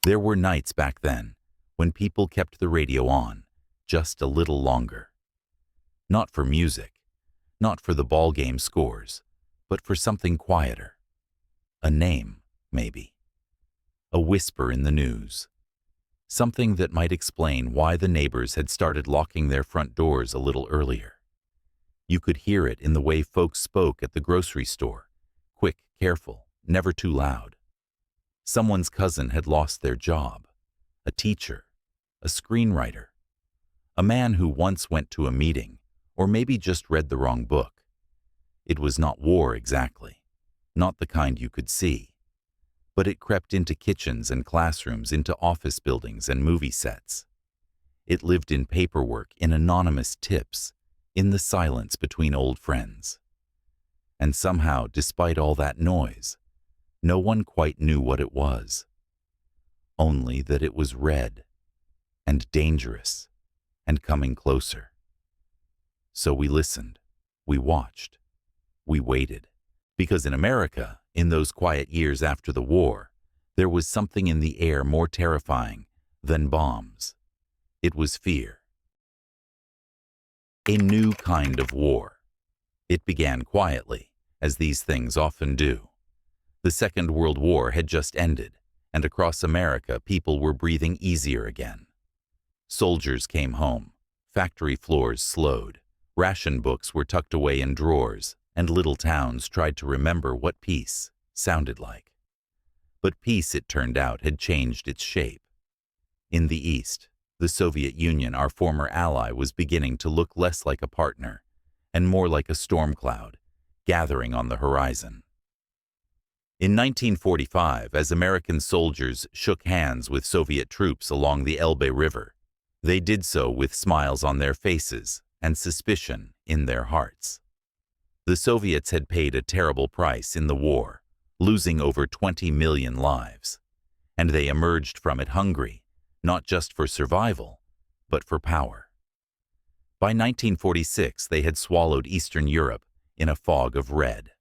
There were nights back then when people kept the radio on just a little longer. Not for music, not for the ball game scores, but for something quieter. A name, maybe. A whisper in the news. Something that might explain why the neighbors had started locking their front doors a little earlier. You could hear it in the way folks spoke at the grocery store. Quick, careful, never too loud. Someone's cousin had lost their job. A teacher. A screenwriter. A man who once went to a meeting, or maybe just read the wrong book. It was not war exactly. Not the kind you could see. But it crept into kitchens and classrooms, into office buildings and movie sets. It lived in paperwork, in anonymous tips, in the silence between old friends. And somehow, despite all that noise, no one quite knew what it was. Only that it was red, and dangerous, and coming closer. So we listened, we watched, we waited. Because in America, in those quiet years after the war, there was something in the air more terrifying than bombs. It was fear. A new kind of war. It began quietly, as these things often do. The Second World War had just ended, and across America people were breathing easier again. Soldiers came home, factory floors slowed, ration books were tucked away in drawers, and little towns tried to remember what peace sounded like. But peace, it turned out, had changed its shape. In the East, the Soviet Union, our former ally, was beginning to look less like a partner and more like a storm cloud gathering on the horizon. In 1945, as American soldiers shook hands with Soviet troops along the Elbe River, they did so with smiles on their faces and suspicion in their hearts. The Soviets had paid a terrible price in the war, losing over 20 million lives, and they emerged from it hungry, not just for survival, but for power. By 1946, they had swallowed Eastern Europe in a fog of red.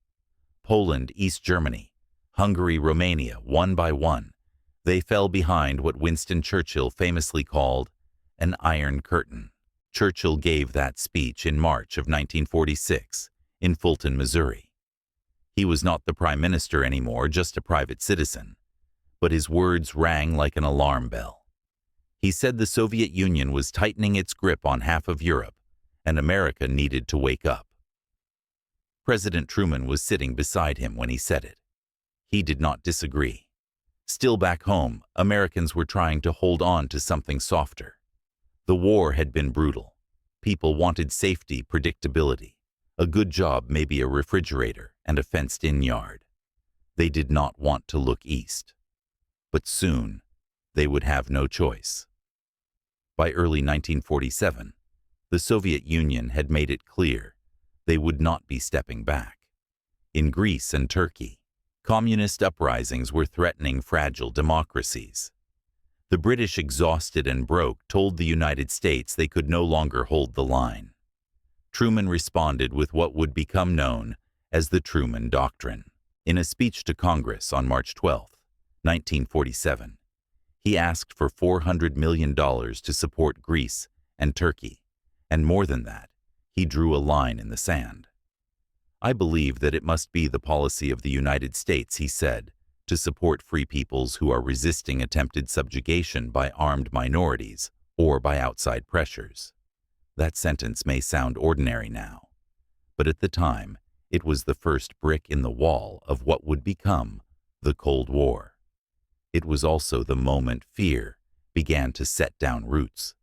Poland, East Germany, Hungary, Romania, one by one, they fell behind what Winston Churchill famously called an Iron Curtain. Churchill gave that speech in March of 1946 in Fulton, Missouri. He was not the prime minister anymore, just a private citizen, but his words rang like an alarm bell. He said the Soviet Union was tightening its grip on half of Europe, and America needed to wake up. President Truman was sitting beside him when he said it. He did not disagree. Still back home, Americans were trying to hold on to something softer. The war had been brutal. People wanted safety, predictability, a good job, maybe a refrigerator, and a fenced-in yard. They did not want to look east. But soon, they would have no choice. By early 1947, the Soviet Union had made it clear they would not be stepping back. In Greece and Turkey, communist uprisings were threatening fragile democracies. The British, exhausted and broke, told the United States they could no longer hold the line. Truman responded with what would become known as the Truman Doctrine. In a speech to Congress on March 12, 1947, he asked for $400 million to support Greece and Turkey, and more than that, he drew a line in the sand. I believe that it must be the policy of the United States, he said, to support free peoples who are resisting attempted subjugation by armed minorities or by outside pressures. That sentence may sound ordinary now, but at the time, it was the first brick in the wall of what would become the Cold War. It was also the moment fear began to set down roots.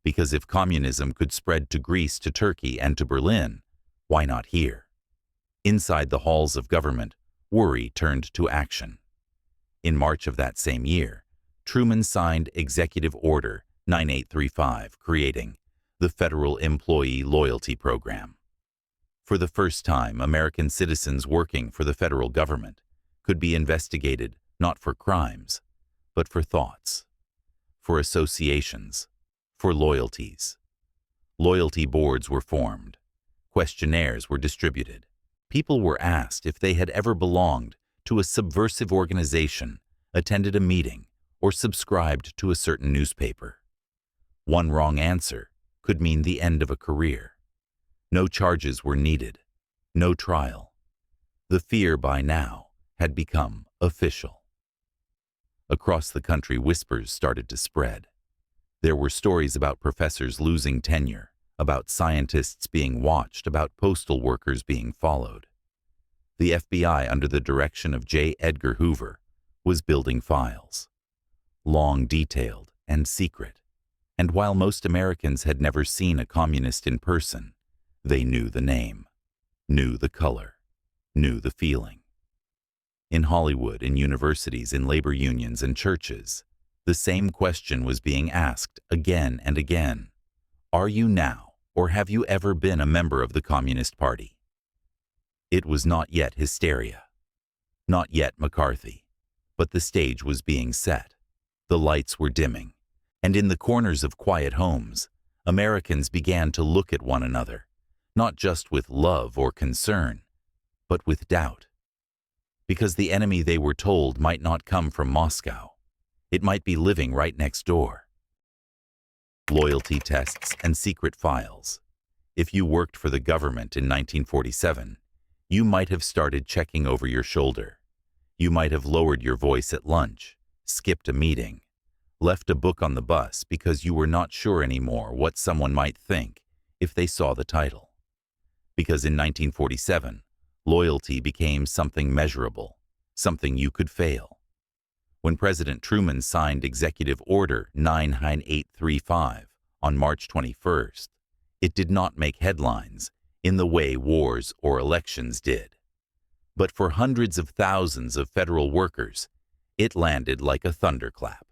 Because if communism could spread to Greece, to Turkey, and to Berlin, why not here? Inside the halls of government, worry turned to action. In March of that same year, Truman signed Executive Order 9835, creating the Federal Employee Loyalty Program. For the first time, American citizens working for the federal government could be investigated not for crimes, but for thoughts, for associations, for loyalties. Loyalty boards were formed. Questionnaires were distributed. People were asked if they had ever belonged to a subversive organization, attended a meeting, or subscribed to a certain newspaper. One wrong answer could mean the end of a career. No charges were needed, no trial. The fear by now had become official. Across the country, whispers started to spread. There were stories about professors losing tenure, about scientists being watched, about postal workers being followed. The FBI, under the direction of J. Edgar Hoover, was building files. Long, detailed, and secret. And while most Americans had never seen a communist in person, they knew the name, knew the color, knew the feeling. In Hollywood, in universities, in labor unions and churches, the same question was being asked again and again. Are you now, or have you ever been a member of the Communist Party? It was not yet hysteria, not yet McCarthy, but the stage was being set. The lights were dimming, and in the corners of quiet homes, Americans began to look at one another, not just with love or concern, but with doubt. Because the enemy, they were told, might not come from Moscow. It might be living right next door. Loyalty tests and secret files. If you worked for the government in 1947, you might have started checking over your shoulder. You might have lowered your voice at lunch, skipped a meeting, left a book on the bus because you were not sure anymore what someone might think if they saw the title. Because in 1947, loyalty became something measurable, something you could fail. When President Truman signed Executive Order 99835 on March 21st, it did not make headlines in the way wars or elections did. But for hundreds of thousands of federal workers, it landed like a thunderclap.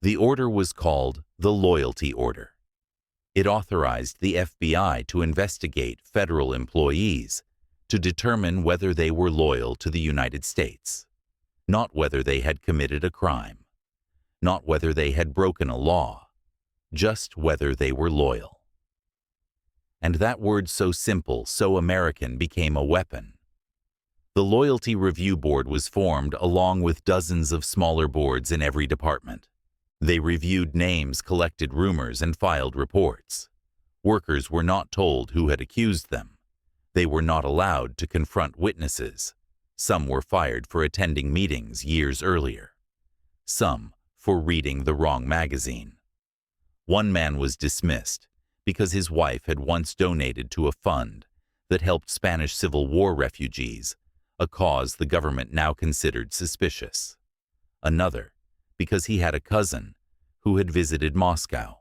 The order was called the Loyalty Order. It authorized the FBI to investigate federal employees to determine whether they were loyal to the United States, not whether they had committed a crime, not whether they had broken a law, just whether they were loyal. And that word, so simple, so American, became a weapon. The Loyalty Review Board was formed along with dozens of smaller boards in every department. They reviewed names, collected rumors, and filed reports. Workers were not told who had accused them. They were not allowed to confront witnesses. Some were fired for attending meetings years earlier. Some for reading the wrong magazine. One man was dismissed because his wife had once donated to a fund that helped Spanish Civil War refugees, a cause the government now considered suspicious. Another because he had a cousin who had visited Moscow.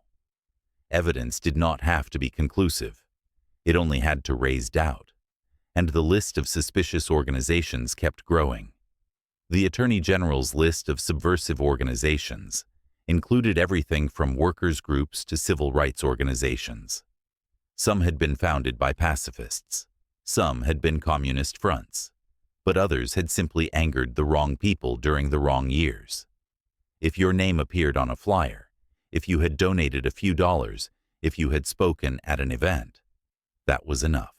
Evidence did not have to be conclusive. It only had to raise doubt. And the list of suspicious organizations kept growing. The Attorney General's list of subversive organizations included everything from workers' groups to civil rights organizations. Some had been founded by pacifists. Some had been communist fronts. But others had simply angered the wrong people during the wrong years. If your name appeared on a flyer, if you had donated a few dollars, if you had spoken at an event, that was enough.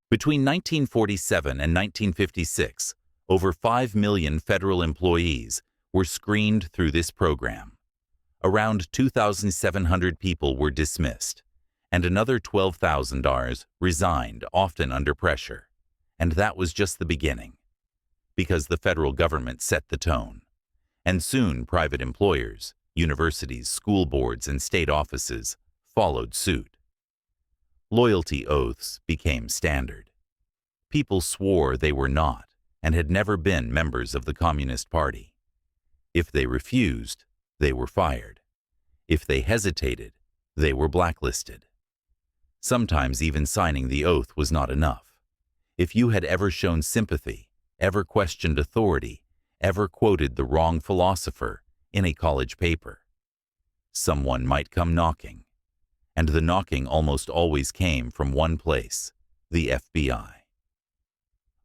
Between 1947 and 1956, over 5 million federal employees were screened through this program. Around 2,700 people were dismissed, and another 12,000 resigned, often under pressure. And that was just the beginning, because the federal government set the tone. And soon private employers, universities, school boards, and state offices followed suit. Loyalty oaths became standard. People swore they were not and had never been members of the Communist Party. If they refused, they were fired. If they hesitated, they were blacklisted. Sometimes even signing the oath was not enough. If you had ever shown sympathy, ever questioned authority, ever quoted the wrong philosopher in a college paper, someone might come knocking. And the knocking almost always came from one place, the FBI.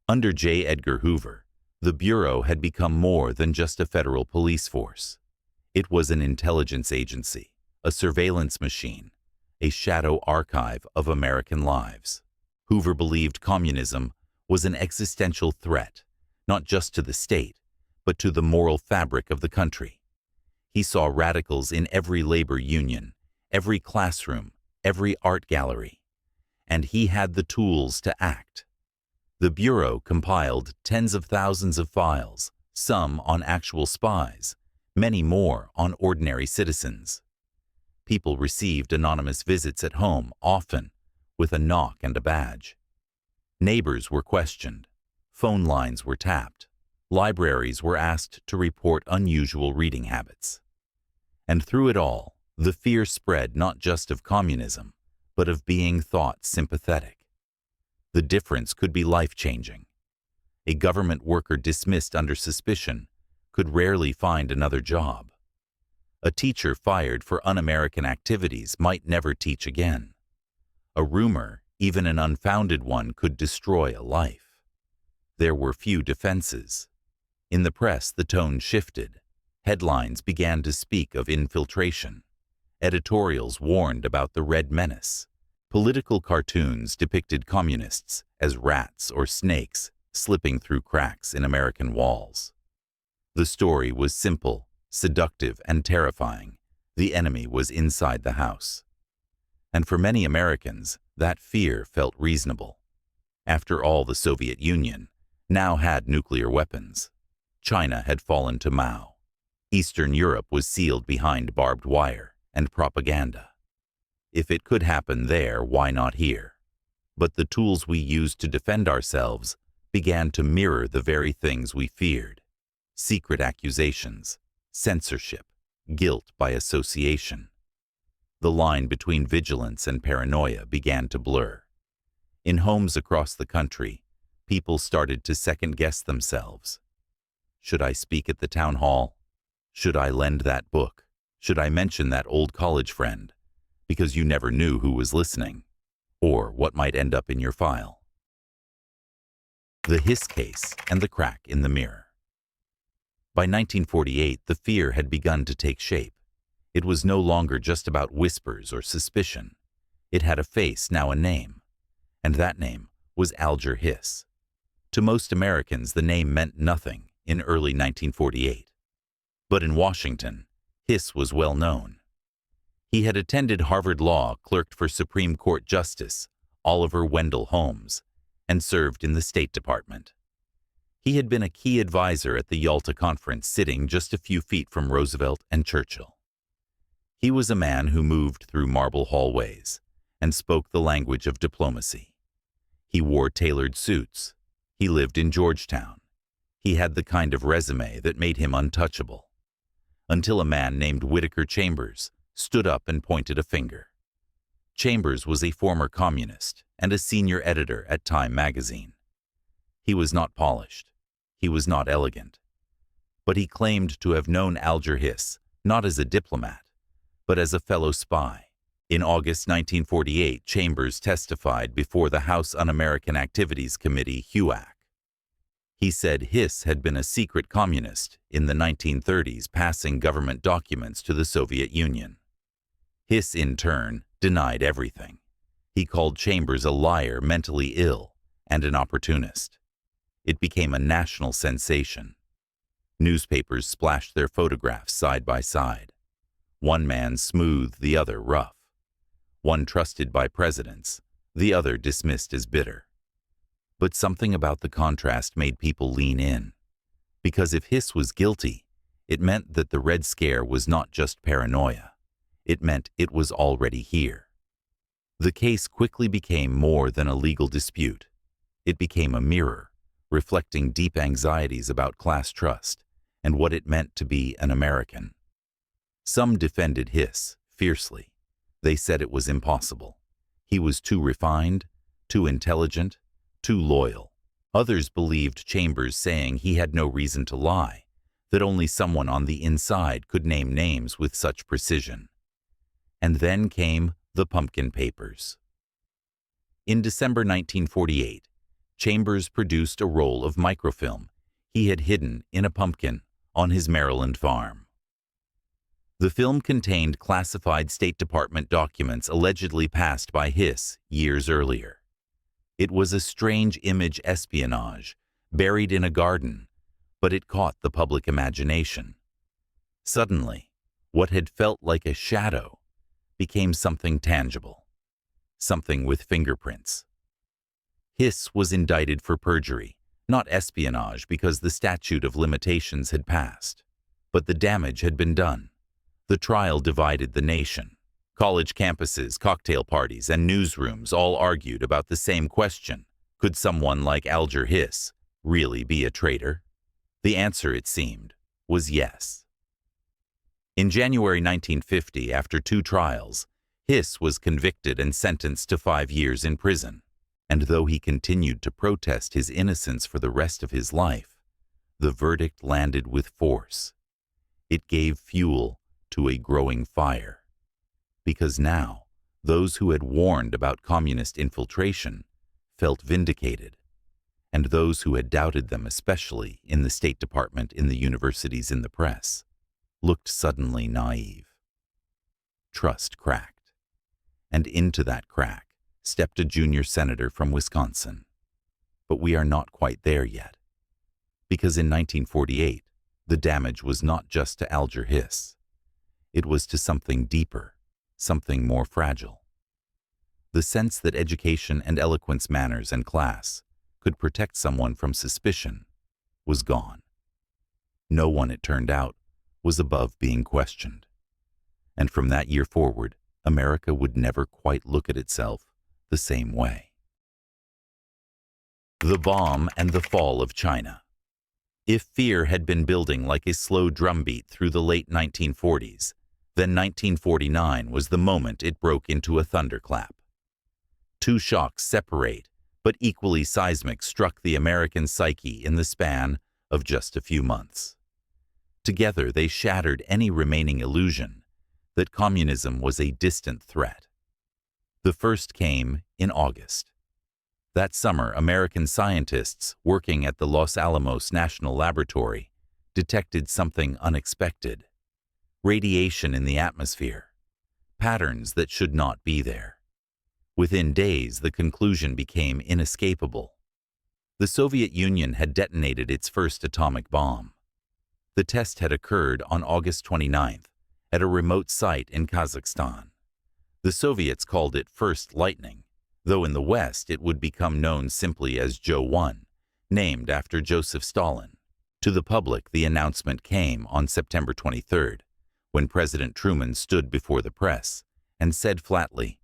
Under J. Edgar Hoover, the Bureau had become more than just a federal police force. It was an intelligence agency, a surveillance machine, a shadow archive of American lives. Hoover believed communism was an existential threat, not just to the state, but to the moral fabric of the country. He saw radicals in every labor union, every classroom, every art gallery, and he had the tools to act. The Bureau compiled tens of thousands of files, some on actual spies, many more on ordinary citizens. People received anonymous visits at home, often with a knock and a badge. Neighbors were questioned. Phone lines were tapped. Libraries were asked to report unusual reading habits. And through it all, the fear spread not just of communism, but of being thought sympathetic. The difference could be life-changing. A government worker dismissed under suspicion could rarely find another job. A teacher fired for un-American activities might never teach again. A rumor, even an unfounded one, could destroy a life. There were few defenses. In the press, the tone shifted. Headlines began to speak of infiltration. Editorials warned about the Red Menace. Political cartoons depicted communists as rats or snakes slipping through cracks in American walls. The story was simple, seductive, and terrifying. The enemy was inside the house. And for many Americans, that fear felt reasonable. After all, the Soviet Union now had nuclear weapons. China had fallen to Mao. Eastern Europe was sealed behind barbed wire and propaganda. If it could happen there, why not here? But the tools we used to defend ourselves began to mirror the very things we feared. Secret accusations, censorship, guilt by association. The line between vigilance and paranoia began to blur. In homes across the country, people started to second-guess themselves. Should I speak at the town hall? Should I lend that book? Should I mention that old college friend? Because you never knew who was listening, or what might end up in your file. The Hiss case and the crack in the mirror. By 1948, the fear had begun to take shape. It was no longer just about whispers or suspicion. It had a face, now a name, and that name was Alger Hiss. To most Americans, the name meant nothing in early 1948. But in Washington, Hiss was well known. He had attended Harvard Law, clerked for Supreme Court Justice Oliver Wendell Holmes, and served in the State Department. He had been a key advisor at the Yalta Conference, sitting just a few feet from Roosevelt and Churchill. He was a man who moved through marble hallways and spoke the language of diplomacy. He wore tailored suits. He lived in Georgetown. He had the kind of resume that made him untouchable. Until a man named Whittaker Chambers stood up and pointed a finger. Chambers was a former communist and a senior editor at Time magazine. He was not polished. He was not elegant. But he claimed to have known Alger Hiss not as a diplomat, but as a fellow spy. In August 1948, Chambers testified before the House Un-American Activities Committee, HUAC. He said Hiss had been a secret communist in the 1930s, passing government documents to the Soviet Union. Hiss, in turn, denied everything. He called Chambers a liar, mentally ill, and an opportunist. It became a national sensation. Newspapers splashed their photographs side by side. One man smooth, the other rough. One trusted by presidents, the other dismissed as bitter. But something about the contrast made people lean in. Because if Hiss was guilty, it meant that the Red Scare was not just paranoia. It meant it was already here. The case quickly became more than a legal dispute. It became a mirror, reflecting deep anxieties about class trust and what it meant to be an American. Some defended Hiss fiercely. They said it was impossible. He was too refined, too intelligent, too loyal. Others believed Chambers saying he had no reason to lie, that only someone on the inside could name names with such precision. And then came the Pumpkin Papers. In December 1948, Chambers produced a roll of microfilm he had hidden in a pumpkin on his Maryland farm. The film contained classified State Department documents allegedly passed by Hiss years earlier. It was a strange image espionage, buried in a garden, but it caught the public imagination. Suddenly, What had felt like a shadow became something tangible, something with fingerprints. Hiss was indicted for perjury, not espionage because the statute of limitations had passed. But the damage had been done. The trial divided the nation. College campuses, cocktail parties, and newsrooms all argued about the same question. Could someone like Alger Hiss really be a traitor? The answer, it seemed, was yes. In January 1950, after 2 trials, Hiss was convicted and sentenced to 5 years in prison. And though he continued to protest his innocence for the rest of his life, the verdict landed with force. It gave fuel to a growing fire. Because now, those who had warned about communist infiltration felt vindicated, and those who had doubted them, especially in the State Department, in the universities, in the press, looked suddenly naive. Trust cracked, and into that crack stepped a junior senator from Wisconsin. But we are not quite there yet, because in 1948, the damage was not just to Alger Hiss. It was to something deeper, something more fragile. The sense that education and eloquence, manners and class could protect someone from suspicion was gone. No one, it turned out, was above being questioned. And from that year forward, America would never quite look at itself the same way. The bomb and the fall of China. If fear had been building like a slow drumbeat through the late 1940s, then 1949 was the moment it broke into a thunderclap. 2 shocks, separate but equally seismic, struck the American psyche in the span of just a few months. Together, they shattered any remaining illusion that communism was a distant threat. The first came in August. That summer, American scientists working at the Los Alamos National Laboratory detected something unexpected: radiation in the atmosphere, patterns that should not be there. Within days, the conclusion became inescapable. The Soviet Union had detonated its first atomic bomb. The test had occurred on August 29th at a remote site in Kazakhstan. The Soviets called it First Lightning, though in the West it would become known simply as Joe 1, named after Joseph Stalin. To the public, the announcement came on September 23rd, when President Truman stood before the press and said flatly,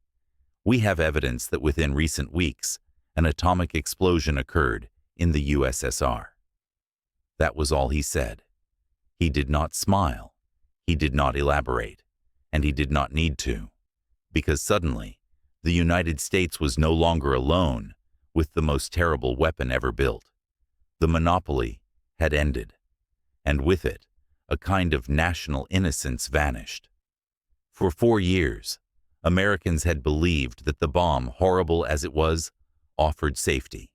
"We have evidence that within recent weeks, an atomic explosion occurred in the USSR." That was all he said. He did not smile, he did not elaborate, and he did not need to, because suddenly, the United States was no longer alone with the most terrible weapon ever built. The monopoly had ended, and with it, a kind of national innocence vanished. For 4 years, Americans had believed that the bomb, horrible as it was, offered safety.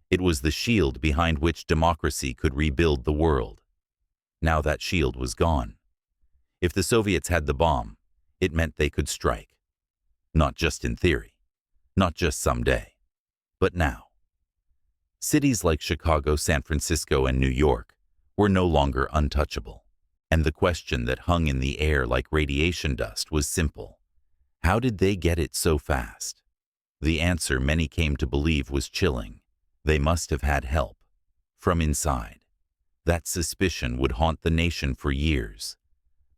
It was the shield behind which democracy could rebuild the world. Now that shield was gone. If the Soviets had the bomb, it meant they could strike. Not just in theory, not just someday, but now. Cities like Chicago, San Francisco, and New York were no longer untouchable, and the question that hung in the air like radiation dust was simple. How did they get it so fast? The answer many came to believe was chilling. They must have had help from inside. That suspicion would haunt the nation for years.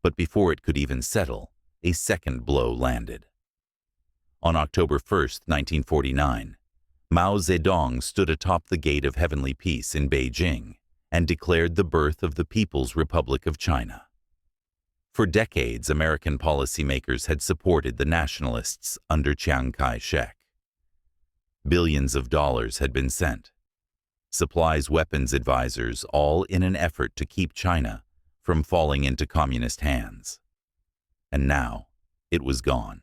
But before it could even settle, a second blow landed. On October 1st, 1949, Mao Zedong stood atop the Gate of Heavenly Peace in Beijing and declared the birth of the People's Republic of China. For decades, American policymakers had supported the nationalists under Chiang Kai-shek. Billions of dollars had been sent. Supplies, weapons, advisors, all in an effort to keep China from falling into communist hands. And now, it was gone.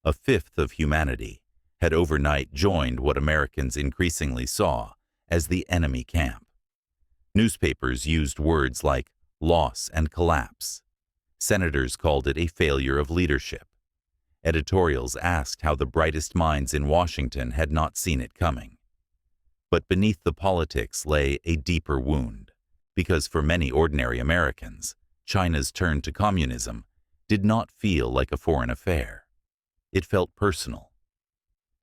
A fifth of humanity had overnight joined what Americans increasingly saw as the enemy camp. Newspapers used words like loss and collapse. Senators called it a failure of leadership. Editorials asked how the brightest minds in Washington had not seen it coming. But beneath the politics lay a deeper wound, because for many ordinary Americans, China's turn to communism did not feel like a foreign affair. It felt personal.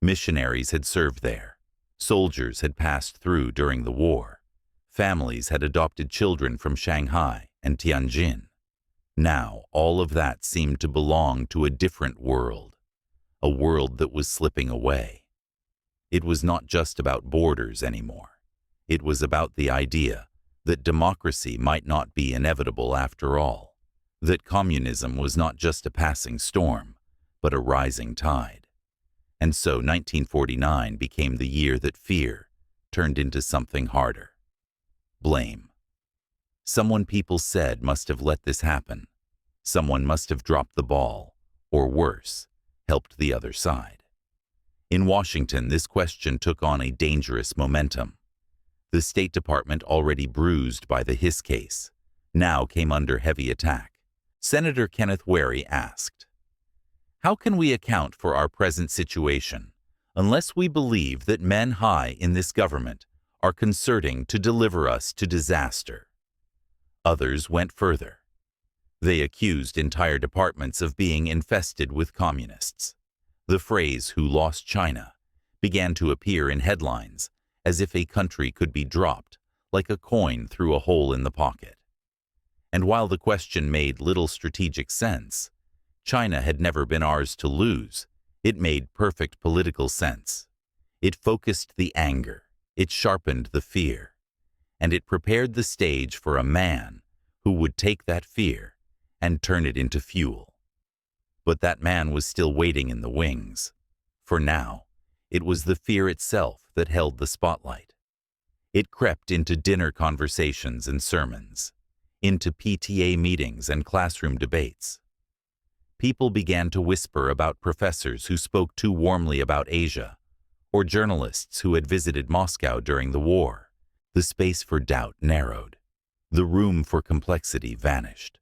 Missionaries had served there. Soldiers had passed through during the war. Families had adopted children from Shanghai and Tianjin. Now, all of that seemed to belong to a different world, a world that was slipping away. It was not just about borders anymore. It was about the idea that democracy might not be inevitable after all, that communism was not just a passing storm, but a rising tide. And so 1949 became the year that fear turned into something harder. Blame. Someone people said must have let this happen. Someone must have dropped the ball, or worse, helped the other side. In Washington, this question took on a dangerous momentum. The State Department, already bruised by the Hiss case, now came under heavy attack. Senator Kenneth Wherry asked, "How can we account for our present situation unless we believe that men high in this government are concerting to deliver us to disaster?" Others went further. They accused entire departments of being infested with communists. The phrase "who lost China" began to appear in headlines as if a country could be dropped like a coin through a hole in the pocket. And while the question made little strategic sense, China had never been ours to lose. It made perfect political sense. It focused the anger, it sharpened the fear, and it prepared the stage for a man who would take that fear and turn it into fuel. But that man was still waiting in the wings. For now, it was the fear itself that held the spotlight. It crept into dinner conversations and sermons, into PTA meetings and classroom debates. People began to whisper about professors who spoke too warmly about Asia, or journalists who had visited Moscow during the war. The space for doubt narrowed. The room for complexity vanished.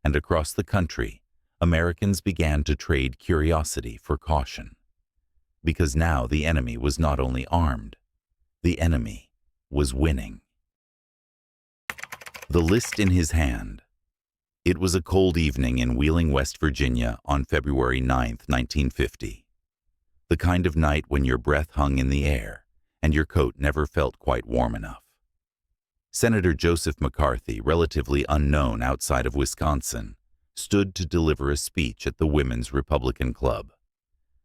And across the country, Americans began to trade curiosity for caution. Because now the enemy was not only armed, the enemy was winning. The list in his hand. It was a cold evening in Wheeling, West Virginia on February 9, 1950. The kind of night when your breath hung in the air and your coat never felt quite warm enough. Senator Joseph McCarthy, relatively unknown outside of Wisconsin, stood to deliver a speech at the Women's Republican Club.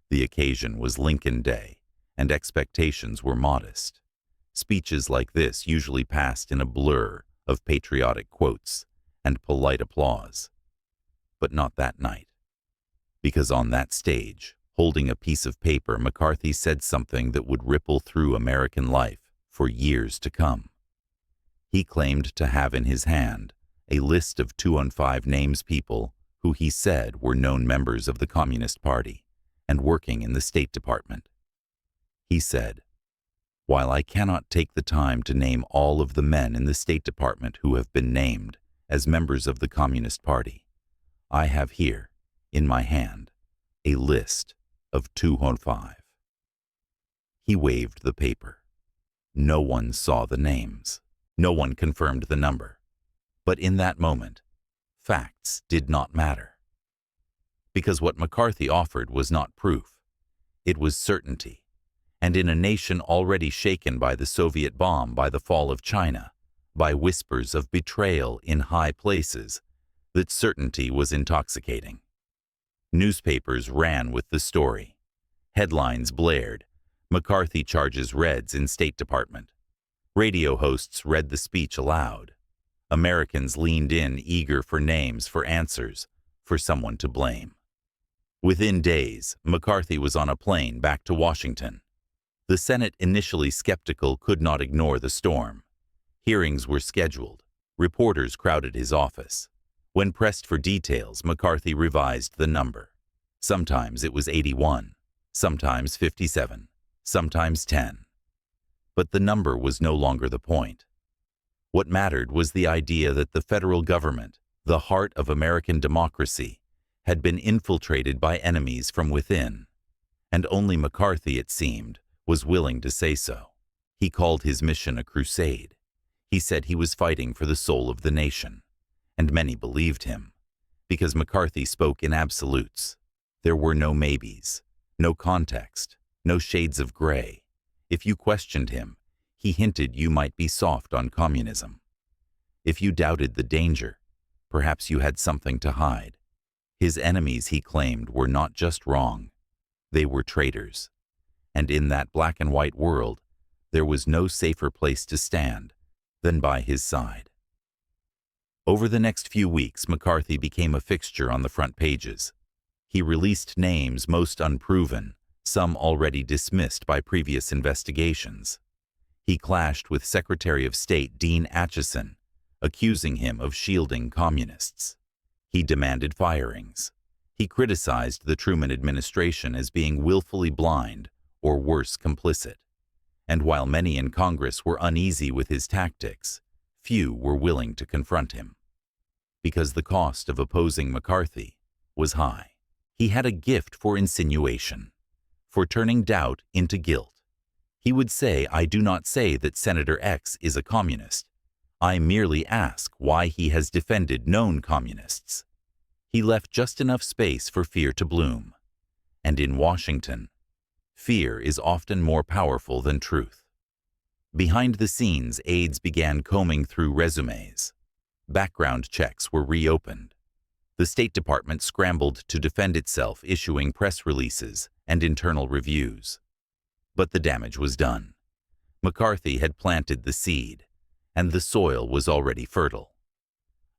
The occasion was Lincoln Day, and expectations were modest. Speeches like this usually passed in a blur of patriotic quotes and polite applause. But not that night. Because on that stage, holding a piece of paper, McCarthy said something that would ripple through American life for years to come. He claimed to have in his hand a list of 215 names people who he said were known members of the Communist Party and working in the State Department. He said, "While I cannot take the time to name all of the men in the State Department who have been named as members of the Communist Party, I have here, in my hand, a list of 205. He waved the paper. No one saw the names. No one confirmed the number. But in that moment, facts did not matter. Because what McCarthy offered was not proof. It was certainty. And in a nation already shaken by the Soviet bomb, by the fall of China, by whispers of betrayal in high places, that certainty was intoxicating. Newspapers ran with the story. Headlines blared, "McCarthy charges Reds in State Department." Radio hosts read the speech aloud. Americans leaned in, eager for names, for answers, for someone to blame. Within days, McCarthy was on a plane back to Washington. The Senate, initially skeptical, could not ignore the storm. Hearings were scheduled. Reporters crowded his office. When pressed for details, McCarthy revised the number. Sometimes it was 81, sometimes 57, sometimes 10. But the number was no longer the point. What mattered was the idea that the federal government, the heart of American democracy, had been infiltrated by enemies from within. And only McCarthy, it seemed, was willing to say so. He called his mission a crusade. He said he was fighting for the soul of the nation. and many believed him, because McCarthy spoke in absolutes. There were no maybes, no context, no shades of gray. If you questioned him, he hinted you might be soft on communism. If you doubted the danger, perhaps you had something to hide. His enemies, he claimed, were not just wrong. They were traitors. And in that black and white world, there was no safer place to stand than by his side. Over the next few weeks, McCarthy became a fixture on the front pages. He released names most unproven, some already dismissed by previous investigations. He clashed with Secretary of State Dean Acheson, accusing him of shielding communists. He demanded firings. He criticized the Truman administration as being willfully blind or worse, complicit. And while many in Congress were uneasy with his tactics, few were willing to confront him. Because the cost of opposing McCarthy was high. He had a gift for insinuation, for turning doubt into guilt. He would say, "I do not say that Senator X is a communist. I merely ask why he has defended known communists." He left just enough space for fear to bloom. And in Washington, fear is often more powerful than truth. Behind the scenes, aides began combing through resumes. Background checks were reopened. The State Department scrambled to defend itself, issuing press releases and internal reviews. But the damage was done. McCarthy had planted the seed, and the soil was already fertile.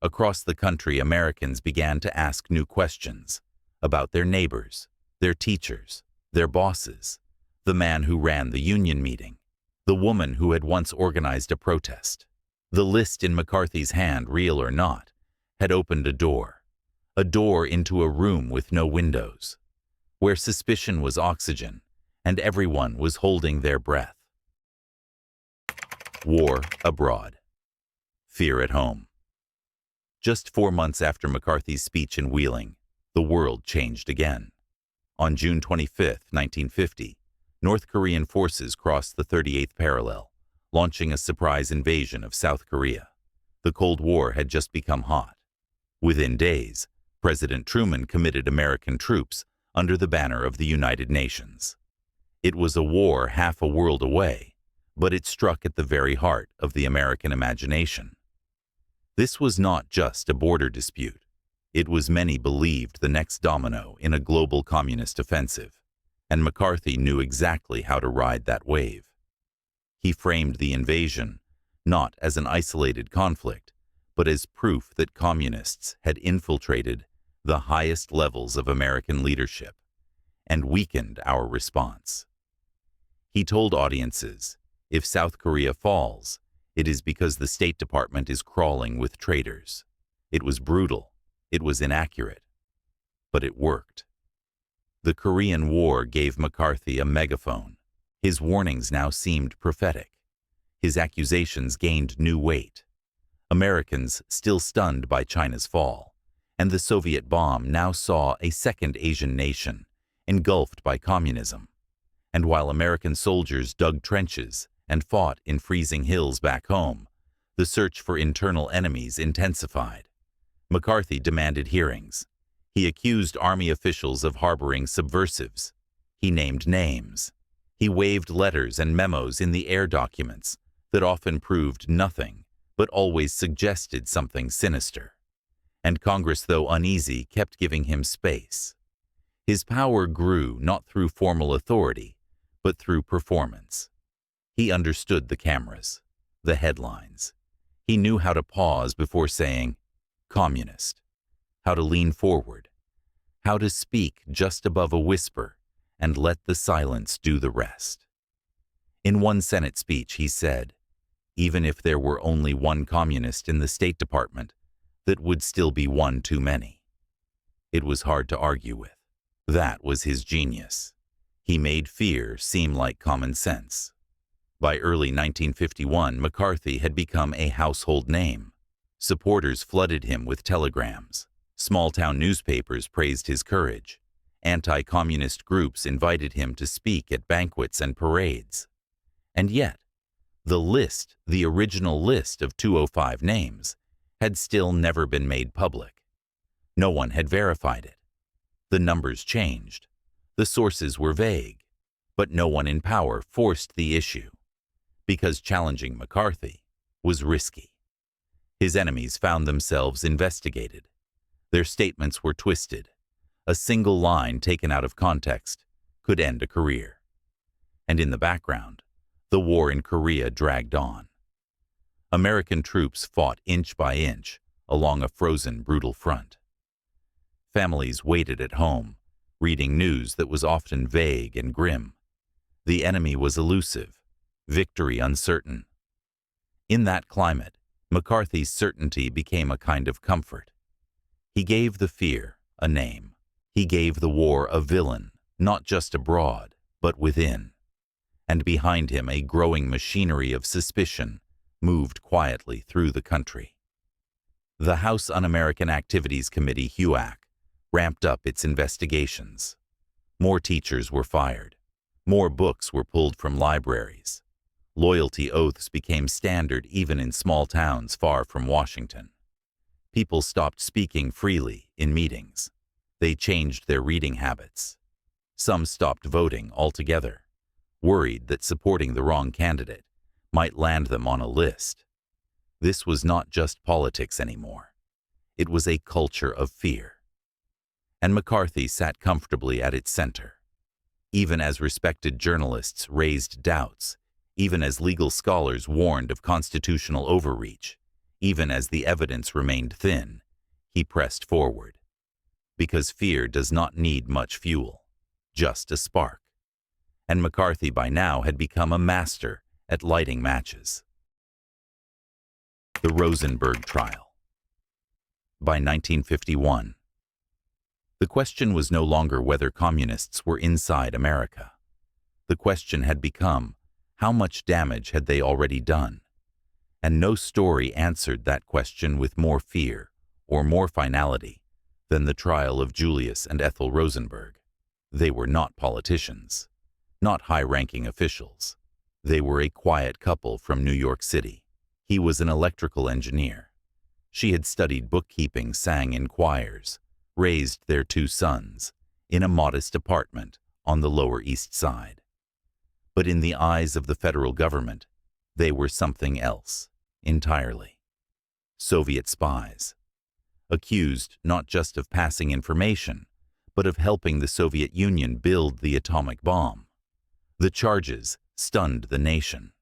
Across the country, Americans began to ask new questions about their neighbors, their teachers, their bosses, the man who ran the union meeting, the woman who had once organized a protest. The list in McCarthy's hand, real or not, had opened a door into a room with no windows, where suspicion was oxygen and everyone was holding their breath. War abroad. Fear at home. Just 4 months after McCarthy's speech in Wheeling, the world changed again. On June 25, 1950, North Korean forces crossed the 38th parallel, launching a surprise invasion of South Korea. The Cold War had just become hot. Within days, President Truman committed American troops under the banner of the United Nations. It was a war half a world away, but it struck at the very heart of the American imagination. This was not just a border dispute. It was, many believed, the next domino in a global communist offensive, and McCarthy knew exactly how to ride that wave. He framed the invasion not as an isolated conflict, but as proof that communists had infiltrated the highest levels of American leadership and weakened our response. He told audiences, if South Korea falls, it is because the State Department is crawling with traitors. It was brutal. It was inaccurate. But it worked. The Korean War gave McCarthy a megaphone. His warnings now seemed prophetic. His accusations gained new weight. Americans, still stunned by China's fall, and the Soviet bomb, now saw a second Asian nation engulfed by communism. And while American soldiers dug trenches and fought in freezing hills back home, the search for internal enemies intensified. McCarthy demanded hearings. He accused army officials of harboring subversives. He named names. He waved letters and memos in the air documents that often proved nothing, but always suggested something sinister. And Congress, though uneasy, kept giving him space. His power grew not through formal authority, but through performance. He understood the cameras, the headlines. He knew how to pause before saying, "Communist," how to lean forward, how to speak just above a whisper and let the silence do the rest. In one Senate speech, he said, even if there were only one communist in the State Department, that would still be one too many. It was hard to argue with. That was his genius. He made fear seem like common sense. By early 1951, McCarthy had become a household name. Supporters flooded him with telegrams. Small-town newspapers praised his courage. Anti-communist groups invited him to speak at banquets and parades. And yet, the original list of 205 names, had still never been made public. No one had verified it. The numbers changed. The sources were vague, but no one in power forced the issue, because challenging McCarthy was risky. His enemies found themselves investigated. Their statements were twisted. A single line taken out of context could end a career. And in the background, the war in Korea dragged on. American troops fought inch by inch along a frozen, brutal front. Families waited at home, reading news that was often vague and grim. The enemy was elusive, victory uncertain. In that climate, McCarthy's certainty became a kind of comfort. He gave the fear a name. He gave the war a villain, not just abroad, but within. And behind him a growing machinery of suspicion moved quietly through the country. The House Un-American Activities Committee, HUAC, ramped up its investigations. More teachers were fired. More books were pulled from libraries. Loyalty oaths became standard even in small towns far from Washington. People stopped speaking freely in meetings. They changed their reading habits. Some stopped voting altogether, worried that supporting the wrong candidate might land them on a list. This was not just politics anymore. It was a culture of fear. And McCarthy sat comfortably at its center. Even as respected journalists raised doubts, even as legal scholars warned of constitutional overreach, even as the evidence remained thin, he pressed forward. Because fear does not need much fuel, just a spark. And McCarthy by now had become a master at lighting matches. The Rosenberg trial. By 1951, the question was no longer whether communists were inside America. The question had become, how much damage had they already done? And no story answered that question with more fear or more finality than the trial of Julius and Ethel Rosenberg. They were not politicians, not high-ranking officials. They were a quiet couple from New York City. He was an electrical engineer. She had studied bookkeeping, sang in choirs, raised their 2 sons in a modest apartment on the Lower East Side. But in the eyes of the federal government, they were something else entirely. Soviet spies, accused not just of passing information, but of helping the Soviet Union build the atomic bomb. The charges stunned the nation,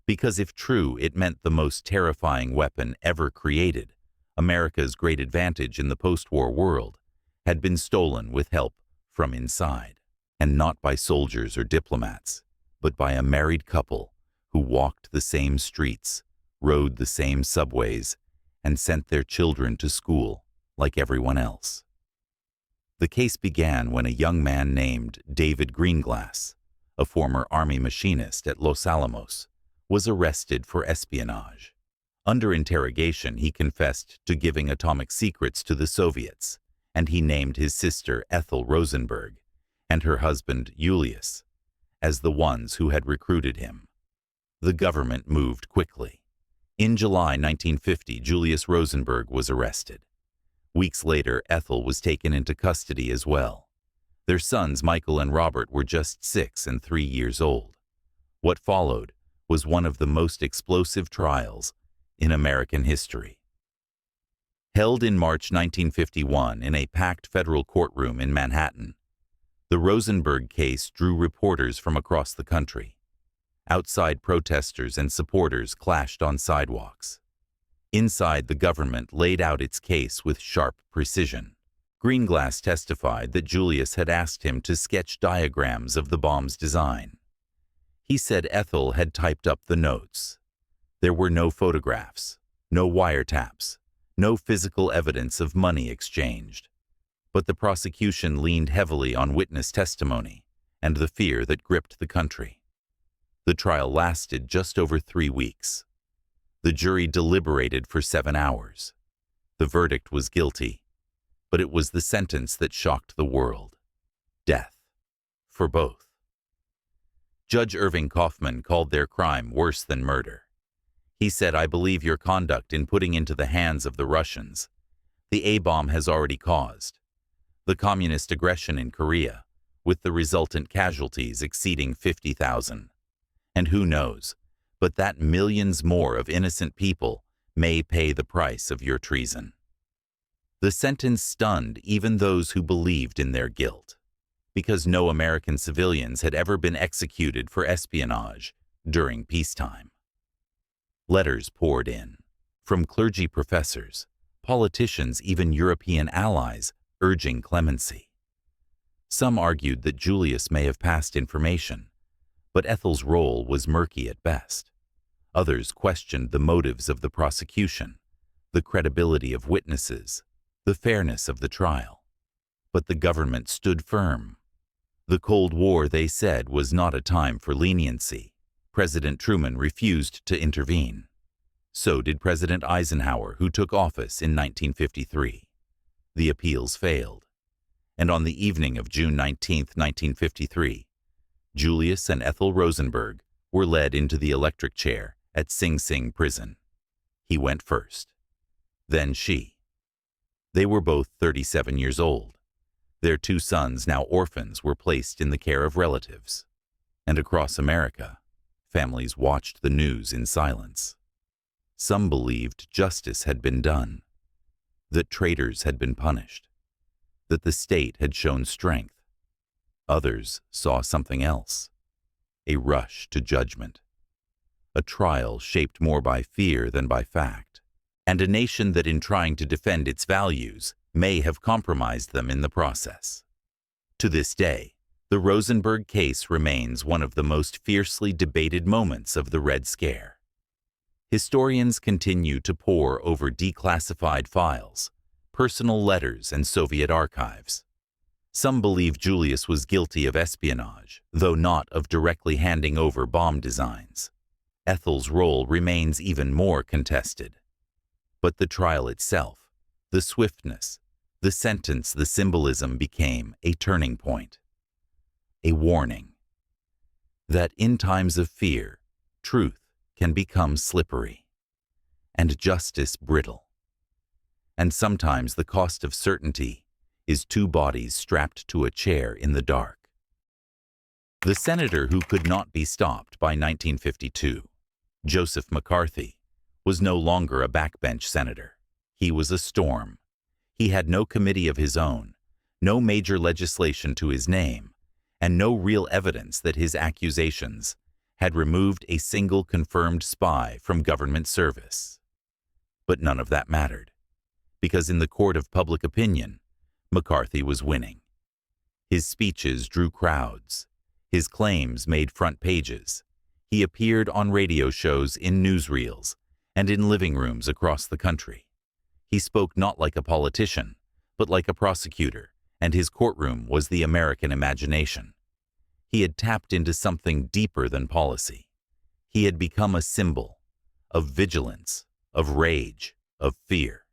because if true, it meant the most terrifying weapon ever created, America's great advantage in the post-war world, had been stolen with help from inside, and not by soldiers or diplomats, but by a married couple who walked the same streets, rode the same subways, and sent their children to school like everyone else. The case began when a young man named David Greenglass, a former Army machinist at Los Alamos, was arrested for espionage. Under interrogation, he confessed to giving atomic secrets to the Soviets, and he named his sister Ethel Rosenberg and her husband Julius as the ones who had recruited him. The government moved quickly. In July 1950, Julius Rosenberg was arrested. Weeks later, Ethel was taken into custody as well. Their sons, Michael and Robert, were just 6 and 3 years old. What followed was one of the most explosive trials in American history. Held in March 1951 in a packed federal courtroom in Manhattan, the Rosenberg case drew reporters from across the country. Outside, protesters and supporters clashed on sidewalks. Inside, the government laid out its case with sharp precision. Greenglass testified that Julius had asked him to sketch diagrams of the bomb's design. He said Ethel had typed up the notes. There were no photographs, no wiretaps, no physical evidence of money exchanged. But the prosecution leaned heavily on witness testimony and the fear that gripped the country. The trial lasted just over 3 weeks. The jury deliberated for 7 hours. The verdict was guilty, but it was the sentence that shocked the world. Death. For both. Judge Irving Kaufman called their crime worse than murder. He said, "I believe your conduct in putting into the hands of the Russians the A-bomb has already caused the communist aggression in Korea, with the resultant casualties exceeding 50,000. And who knows, but that millions more of innocent people may pay the price of your treason." The sentence stunned even those who believed in their guilt, because no American civilians had ever been executed for espionage during peacetime. Letters poured in, from clergy professors, politicians, even European allies, urging clemency. Some argued that Julius may have passed information, but Ethel's role was murky at best. Others questioned the motives of the prosecution, the credibility of witnesses, the fairness of the trial. But the government stood firm. The Cold War, they said, was not a time for leniency. President Truman refused to intervene. So did President Eisenhower, who took office in 1953. The appeals failed. And on the evening of June 19, 1953, Julius and Ethel Rosenberg were led into the electric chair at Sing Sing prison. He went first, then she. They were both 37 years old. Their 2 sons, now orphans, were placed in the care of relatives. And across America, families watched the news in silence. Some believed justice had been done, that traitors had been punished, that the state had shown strength. Others saw something else, a rush to judgment, a trial shaped more by fear than by fact, and a nation that, in trying to defend its values, may have compromised them in the process. To this day, the Rosenberg case remains one of the most fiercely debated moments of the Red Scare. Historians continue to pore over declassified files, personal letters, and Soviet archives. Some believe Julius was guilty of espionage, though not of directly handing over bomb designs. Ethel's role remains even more contested. But the trial itself, the swiftness, the sentence, the symbolism became a turning point, a warning that in times of fear, truth can become slippery and justice brittle. And sometimes the cost of certainty is 2 bodies strapped to a chair in the dark. The senator who could not be stopped by 1952, Joseph McCarthy, was no longer a backbench senator. He was a storm. He had no committee of his own, no major legislation to his name, and no real evidence that his accusations had removed a single confirmed spy from government service. But none of that mattered, because in the court of public opinion, McCarthy was winning. His speeches drew crowds. His claims made front pages. He appeared on radio shows, in newsreels, and in living rooms across the country. He spoke not like a politician, but like a prosecutor, and his courtroom was the American imagination. He had tapped into something deeper than policy. He had become a symbol of vigilance, of rage, of fear.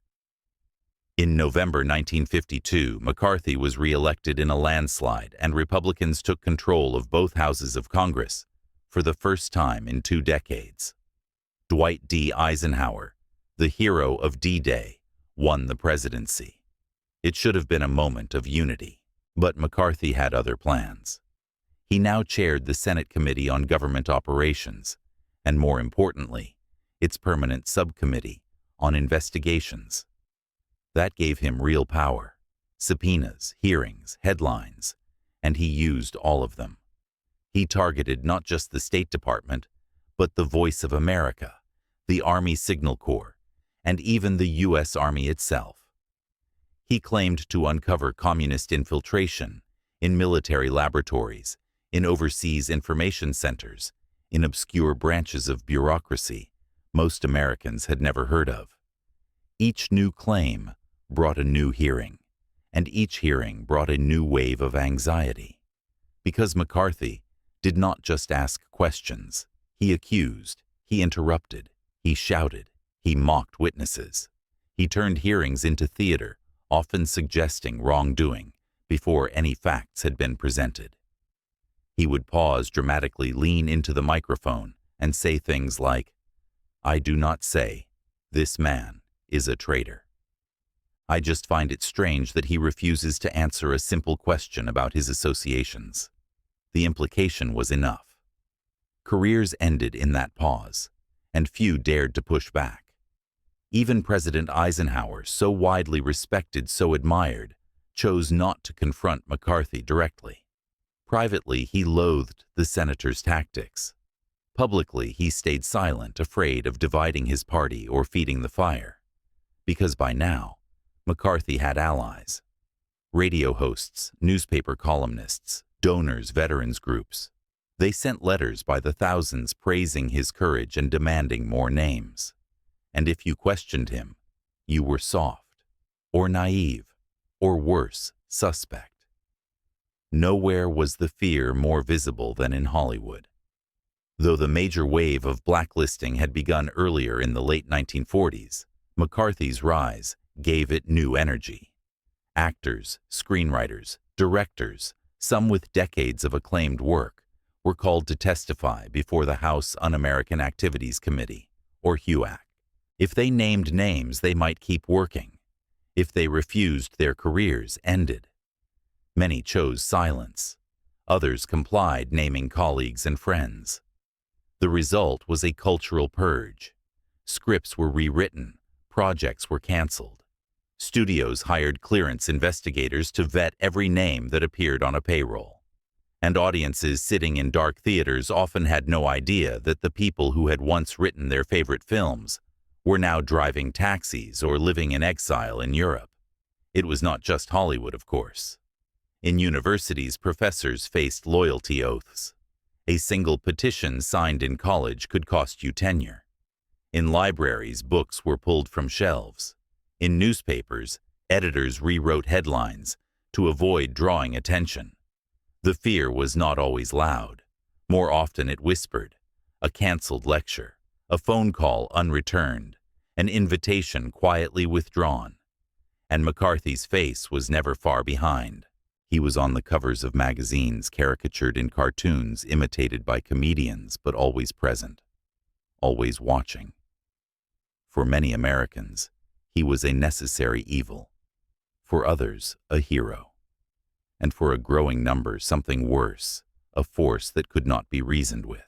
In November 1952, McCarthy was re-elected in a landslide, and Republicans took control of both houses of Congress for the first time in 2 decades. Dwight D. Eisenhower, the hero of D-Day, won the presidency. It should have been a moment of unity, but McCarthy had other plans. He now chaired the Senate Committee on Government Operations, and more importantly, its permanent subcommittee on investigations. That gave him real power, subpoenas, hearings, headlines, and he used all of them. He targeted not just the State Department, but the Voice of America, the Army Signal Corps, and even the U.S. Army itself. He claimed to uncover communist infiltration in military laboratories, in overseas information centers, in obscure branches of bureaucracy most Americans had never heard of. Each new claim brought a new hearing, and each hearing brought a new wave of anxiety. Because McCarthy did not just ask questions, he accused, he interrupted, he shouted, he mocked witnesses. He turned hearings into theater, often suggesting wrongdoing before any facts had been presented. He would pause, dramatically lean into the microphone, and say things like, I do not say, this man is a traitor. I just find it strange that he refuses to answer a simple question about his associations. The implication was enough. Careers ended in that pause, and few dared to push back. Even President Eisenhower, so widely respected, so admired, chose not to confront McCarthy directly. Privately, he loathed the senator's tactics. Publicly, he stayed silent, afraid of dividing his party or feeding the fire. Because by now, McCarthy had allies. Radio hosts, newspaper columnists, donors, veterans groups. They sent letters by the thousands praising his courage and demanding more names. And if you questioned him, you were soft, or naive, or worse, suspect. Nowhere was the fear more visible than in Hollywood. Though the major wave of blacklisting had begun earlier in the late 1940s, McCarthy's rise gave it new energy. Actors, screenwriters, directors, some with decades of acclaimed work, were called to testify before the House Un-American Activities Committee, or HUAC. If they named names, they might keep working. If they refused, their careers ended. Many chose silence. Others complied, naming colleagues and friends. The result was a cultural purge. Scripts were rewritten, projects were canceled. Studios hired clearance investigators to vet every name that appeared on a payroll. And audiences sitting in dark theaters often had no idea that the people who had once written their favorite films were now driving taxis or living in exile in Europe. It was not just Hollywood, of course. In universities, professors faced loyalty oaths. A single petition signed in college could cost you tenure. In libraries, books were pulled from shelves. In newspapers, editors rewrote headlines to avoid drawing attention. The fear was not always loud. More often it whispered. A canceled lecture, a phone call unreturned, an invitation quietly withdrawn. And McCarthy's face was never far behind. He was on the covers of magazines, caricatured in cartoons, imitated by comedians, but always present, always watching. For many Americans, he was a necessary evil. For others, a hero. And for a growing number, something worse, a force that could not be reasoned with.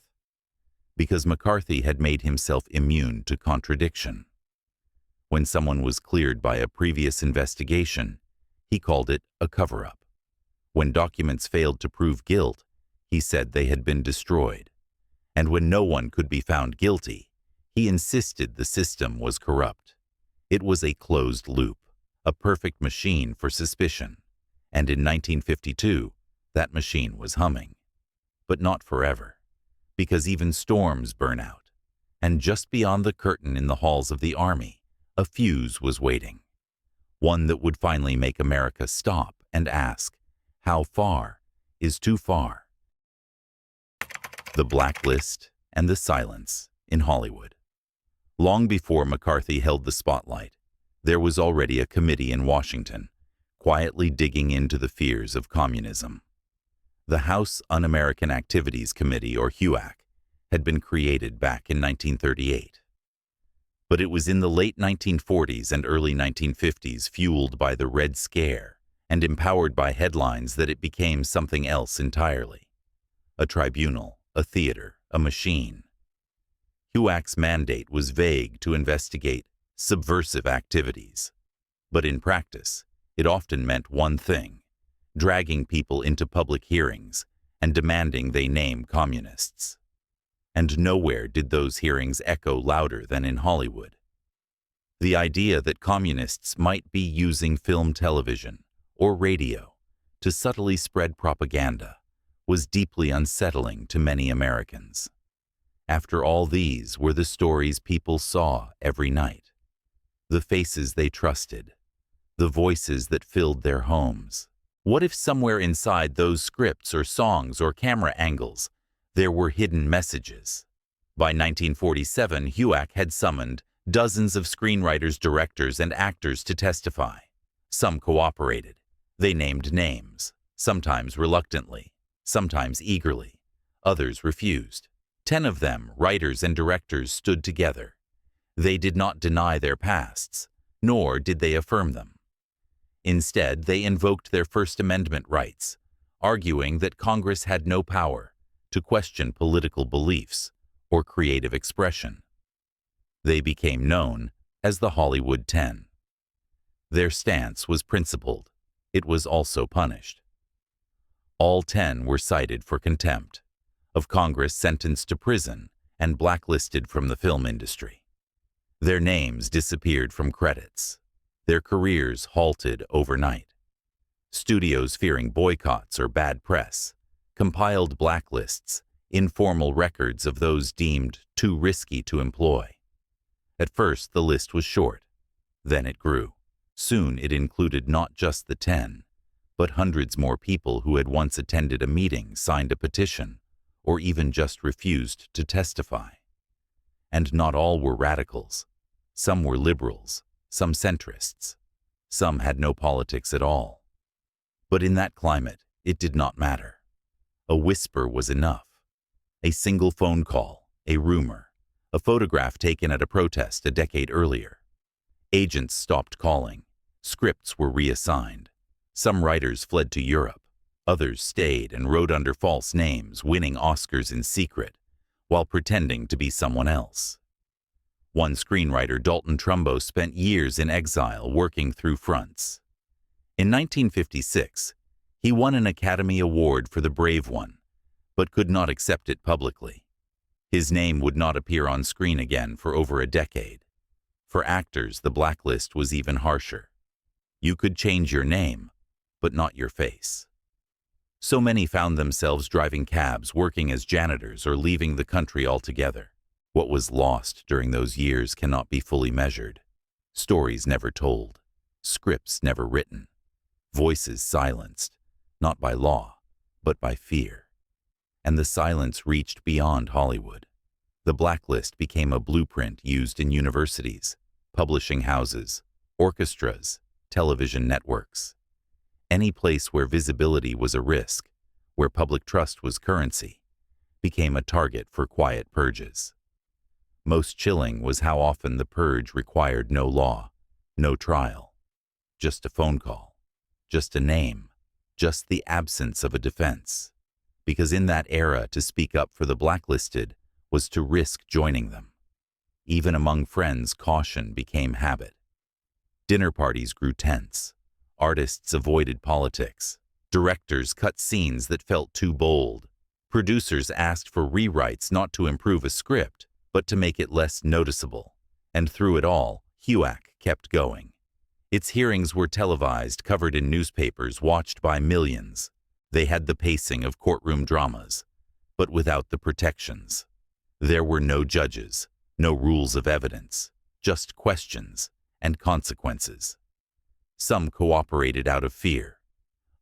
Because McCarthy had made himself immune to contradiction. When someone was cleared by a previous investigation, he called it a cover-up. When documents failed to prove guilt, he said they had been destroyed. And when no one could be found guilty, he insisted the system was corrupt. It was a closed loop, a perfect machine for suspicion. And in 1952, that machine was humming. But not forever, because even storms burn out. And just beyond the curtain in the halls of the Army, a fuse was waiting. One that would finally make America stop and ask, how far is too far? The blacklist and the silence in Hollywood. Long before McCarthy held the spotlight, there was already a committee in Washington, quietly digging into the fears of communism. The House Un-American Activities Committee, or HUAC, had been created back in 1938. But it was in the late 1940s and early 1950s, fueled by the Red Scare and empowered by headlines, that it became something else entirely. A tribunal, a theater, a machine. HUAC's mandate was vague: to investigate subversive activities. But in practice, it often meant one thing: dragging people into public hearings and demanding they name communists. And nowhere did those hearings echo louder than in Hollywood. The idea that communists might be using film, television, or radio to subtly spread propaganda was deeply unsettling to many Americans. After all, these were the stories people saw every night, the faces they trusted, the voices that filled their homes. What if somewhere inside those scripts or songs or camera angles there were hidden messages? By 1947, HUAC had summoned dozens of screenwriters, directors, and actors to testify. Some cooperated. They named names, sometimes reluctantly, sometimes eagerly. Others refused. 10 of them, writers and directors, stood together, They did not deny their pasts, nor did they affirm them. Instead, they invoked their First Amendment rights, arguing that Congress had no power to question political beliefs or creative expression. They became known as the Hollywood 10. Their stance was principled. It was also punished. All 10 were cited for contempt, of Congress sentenced to prison and blacklisted from the film industry. Their names disappeared from credits. Their careers halted overnight. Studios fearing boycotts or bad press compiled blacklists, informal records of those deemed too risky to employ. At first, the list was short. Then it grew. Soon it included not just the 10, but hundreds more people who had once attended a meeting, signed a petition, or even just refused to testify. And not all were radicals. Some were liberals, some centrists. Some had no politics at all. But in that climate, it did not matter. A whisper was enough. A single phone call, a rumor, a photograph taken at a protest a decade earlier. Agents stopped calling. Scripts were reassigned. Some writers fled to Europe. Others stayed and wrote under false names, winning Oscars in secret, while pretending to be someone else. One screenwriter, Dalton Trumbo, spent years in exile working through fronts. In 1956, he won an Academy Award for The Brave One, but could not accept it publicly. His name would not appear on screen again for over a decade. For actors, the blacklist was even harsher. You could change your name, but not your face. So many found themselves driving cabs, working as janitors, or leaving the country altogether. What was lost during those years cannot be fully measured. Stories never told, scripts never written, voices silenced, not by law, but by fear. And the silence reached beyond Hollywood. The blacklist became a blueprint used in universities, publishing houses, orchestras, television networks. Any place where visibility was a risk, where public trust was currency, became a target for quiet purges. Most chilling was how often the purge required no law, no trial, just a phone call, just a name, just the absence of a defense. Because in that era, to speak up for the blacklisted was to risk joining them. Even among friends, caution became habit. Dinner parties grew tense. Artists avoided politics. Directors cut scenes that felt too bold. Producers asked for rewrites not to improve a script, but to make it less noticeable. And through it all, HUAC kept going. Its hearings were televised, covered in newspapers, watched by millions. They had the pacing of courtroom dramas, but without the protections. There were no judges, no rules of evidence, just questions and consequences. Some cooperated out of fear.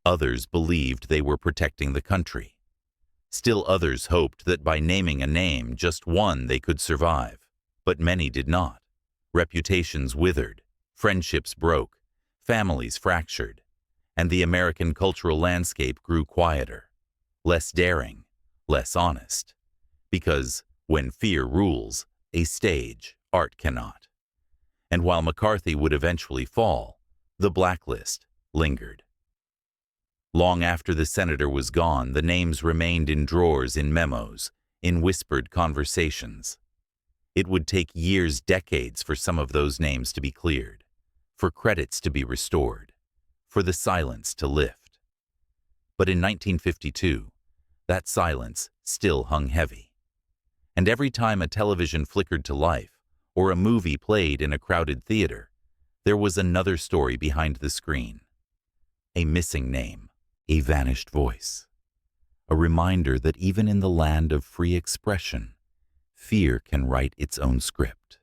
Others believed they were protecting the country. Still others hoped that by naming a name, just one, they could survive. But many did not. Reputations withered, friendships broke, families fractured, and the American cultural landscape grew quieter, less daring, less honest. Because when fear rules, a stage, art cannot. And while McCarthy would eventually fall, the blacklist lingered. Long after the senator was gone, the names remained in drawers, in memos, in whispered conversations. It would take years, decades for some of those names to be cleared, for credits to be restored, for the silence to lift. But in 1952, that silence still hung heavy. And every time a television flickered to life, or a movie played in a crowded theater, there was another story behind the screen. A missing name, a vanished voice. A reminder that even in the land of free expression, fear can write its own script.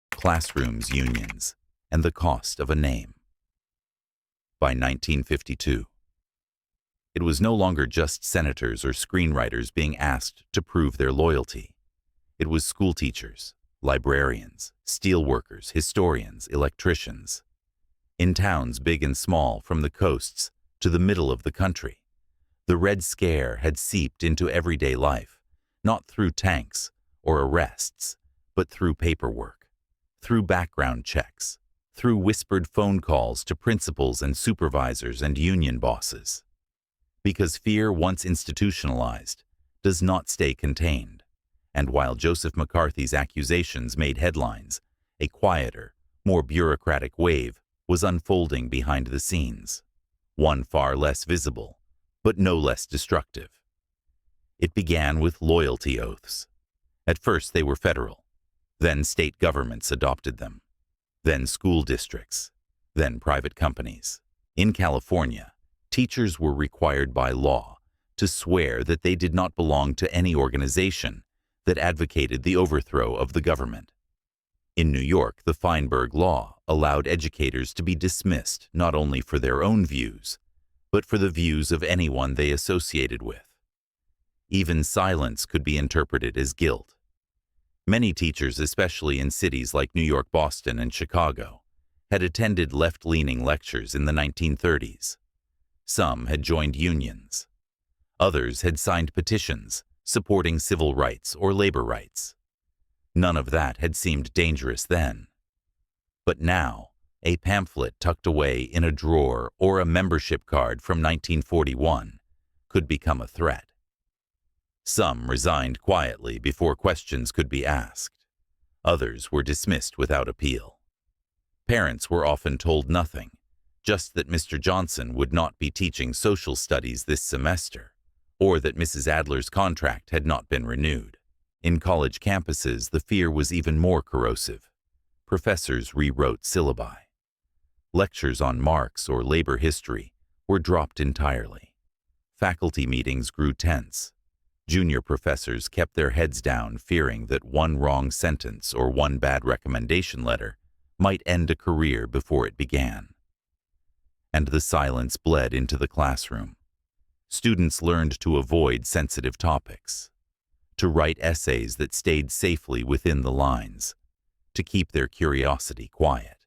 Classrooms, unions, and the cost of a name. By 1952, it was no longer just senators or screenwriters being asked to prove their loyalty. It was schoolteachers, librarians, steelworkers, historians, electricians. In towns big and small, from the coasts to the middle of the country, the Red Scare had seeped into everyday life, not through tanks or arrests, but through paperwork, through background checks, through whispered phone calls to principals and supervisors and union bosses. Because fear, once institutionalized, does not stay contained. And while Joseph McCarthy's accusations made headlines, a quieter, more bureaucratic wave was unfolding behind the scenes, one far less visible, but no less destructive. It began with loyalty oaths. At first they were federal, then state governments adopted them, then school districts, then private companies. In California, teachers were required by law to swear that they did not belong to any organization that advocated the overthrow of the government. In New York, the Feinberg Law allowed educators to be dismissed not only for their own views, but for the views of anyone they associated with. Even silence could be interpreted as guilt. Many teachers, especially in cities like New York, Boston, and Chicago, had attended left-leaning lectures in the 1930s. Some had joined unions. Others had signed petitions supporting civil rights or labor rights. None of that had seemed dangerous then. But now, a pamphlet tucked away in a drawer or a membership card from 1941 could become a threat. Some resigned quietly before questions could be asked. Others were dismissed without appeal. Parents were often told nothing, just that Mr. Johnson would not be teaching social studies this semester, or that Mrs. Adler's contract had not been renewed. In college campuses, the fear was even more corrosive. Professors rewrote syllabi. Lectures on Marx or labor history were dropped entirely. Faculty meetings grew tense. Junior professors kept their heads down, fearing that one wrong sentence or one bad recommendation letter might end a career before it began. And the silence bled into the classroom. Students learned to avoid sensitive topics, to write essays that stayed safely within the lines, to keep their curiosity quiet.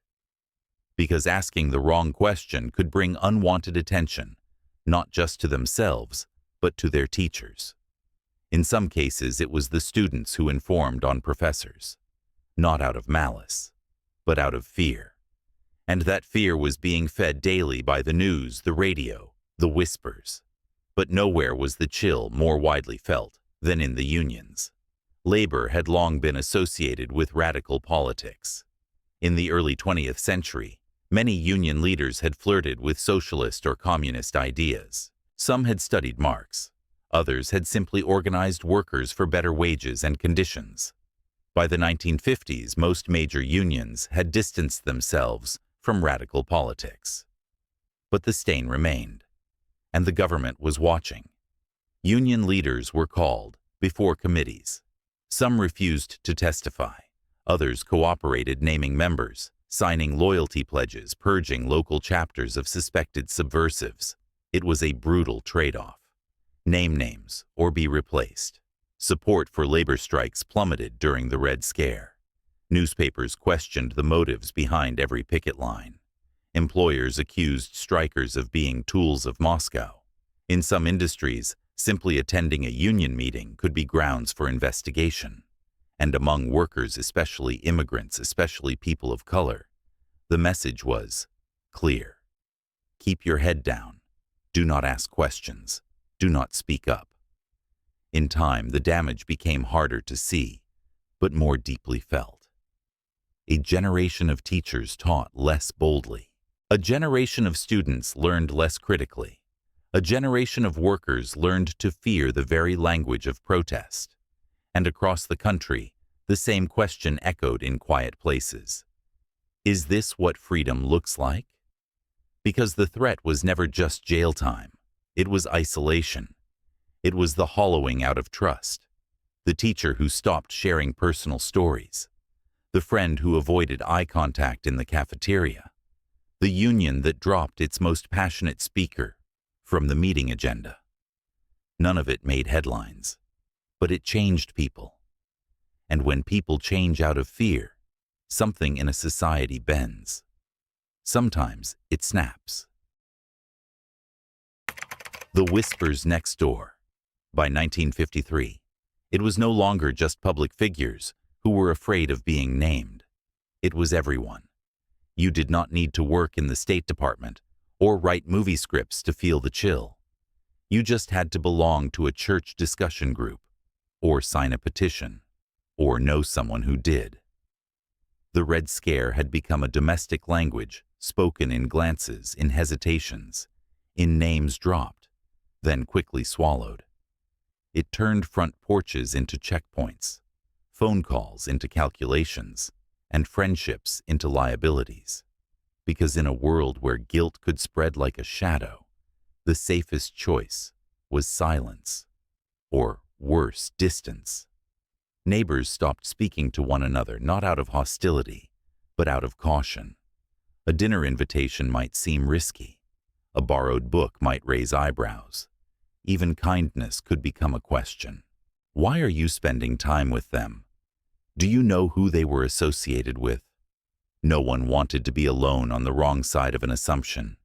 Because asking the wrong question could bring unwanted attention, not just to themselves, but to their teachers. In some cases, it was the students who informed on professors, not out of malice, but out of fear. And that fear was being fed daily by the news, the radio, the whispers. But nowhere was the chill more widely felt than in the unions. Labor had long been associated with radical politics. In the early 20th century, many union leaders had flirted with socialist or communist ideas. Some had studied Marx. Others had simply organized workers for better wages and conditions. By the 1950s, most major unions had distanced themselves from radical politics. But the stain remained, and the government was watching. Union leaders were called before committees. Some refused to testify. Others cooperated, naming members, signing loyalty pledges, purging local chapters of suspected subversives. It was a brutal trade-off. Name names or be replaced. Support for labor strikes plummeted during the Red Scare. Newspapers questioned the motives behind every picket line. Employers accused strikers of being tools of Moscow. In some industries, simply attending a union meeting could be grounds for investigation. And among workers, especially immigrants, especially people of color, the message was clear. Keep your head down. Do not ask questions. Do not speak up. In time, the damage became harder to see, but more deeply felt. A generation of teachers taught less boldly. A generation of students learned less critically. A generation of workers learned to fear the very language of protest. And across the country, the same question echoed in quiet places. Is this what freedom looks like? Because the threat was never just jail time. It was isolation. It was the hollowing out of trust. The teacher who stopped sharing personal stories. The friend who avoided eye contact in the cafeteria. The union that dropped its most passionate speaker from the meeting agenda. None of it made headlines, but it changed people. And when people change out of fear, something in a society bends. Sometimes it snaps. The Whispers Next Door. By 1953, it was no longer just public figures who were afraid of being named. It was everyone. You did not need to work in the State Department or write movie scripts to feel the chill. You just had to belong to a church discussion group, or sign a petition, or know someone who did. The Red Scare had become a domestic language spoken in glances, in hesitations, in names dropped, then quickly swallowed. It turned front porches into checkpoints, phone calls into calculations, and friendships into liabilities. Because in a world where guilt could spread like a shadow, the safest choice was silence, or worse, distance. Neighbors stopped speaking to one another not out of hostility, but out of caution. A dinner invitation might seem risky. A borrowed book might raise eyebrows. Even kindness could become a question. Why are you spending time with them? Do you know who they were associated with? No one wanted to be alone on the wrong side of an assumption.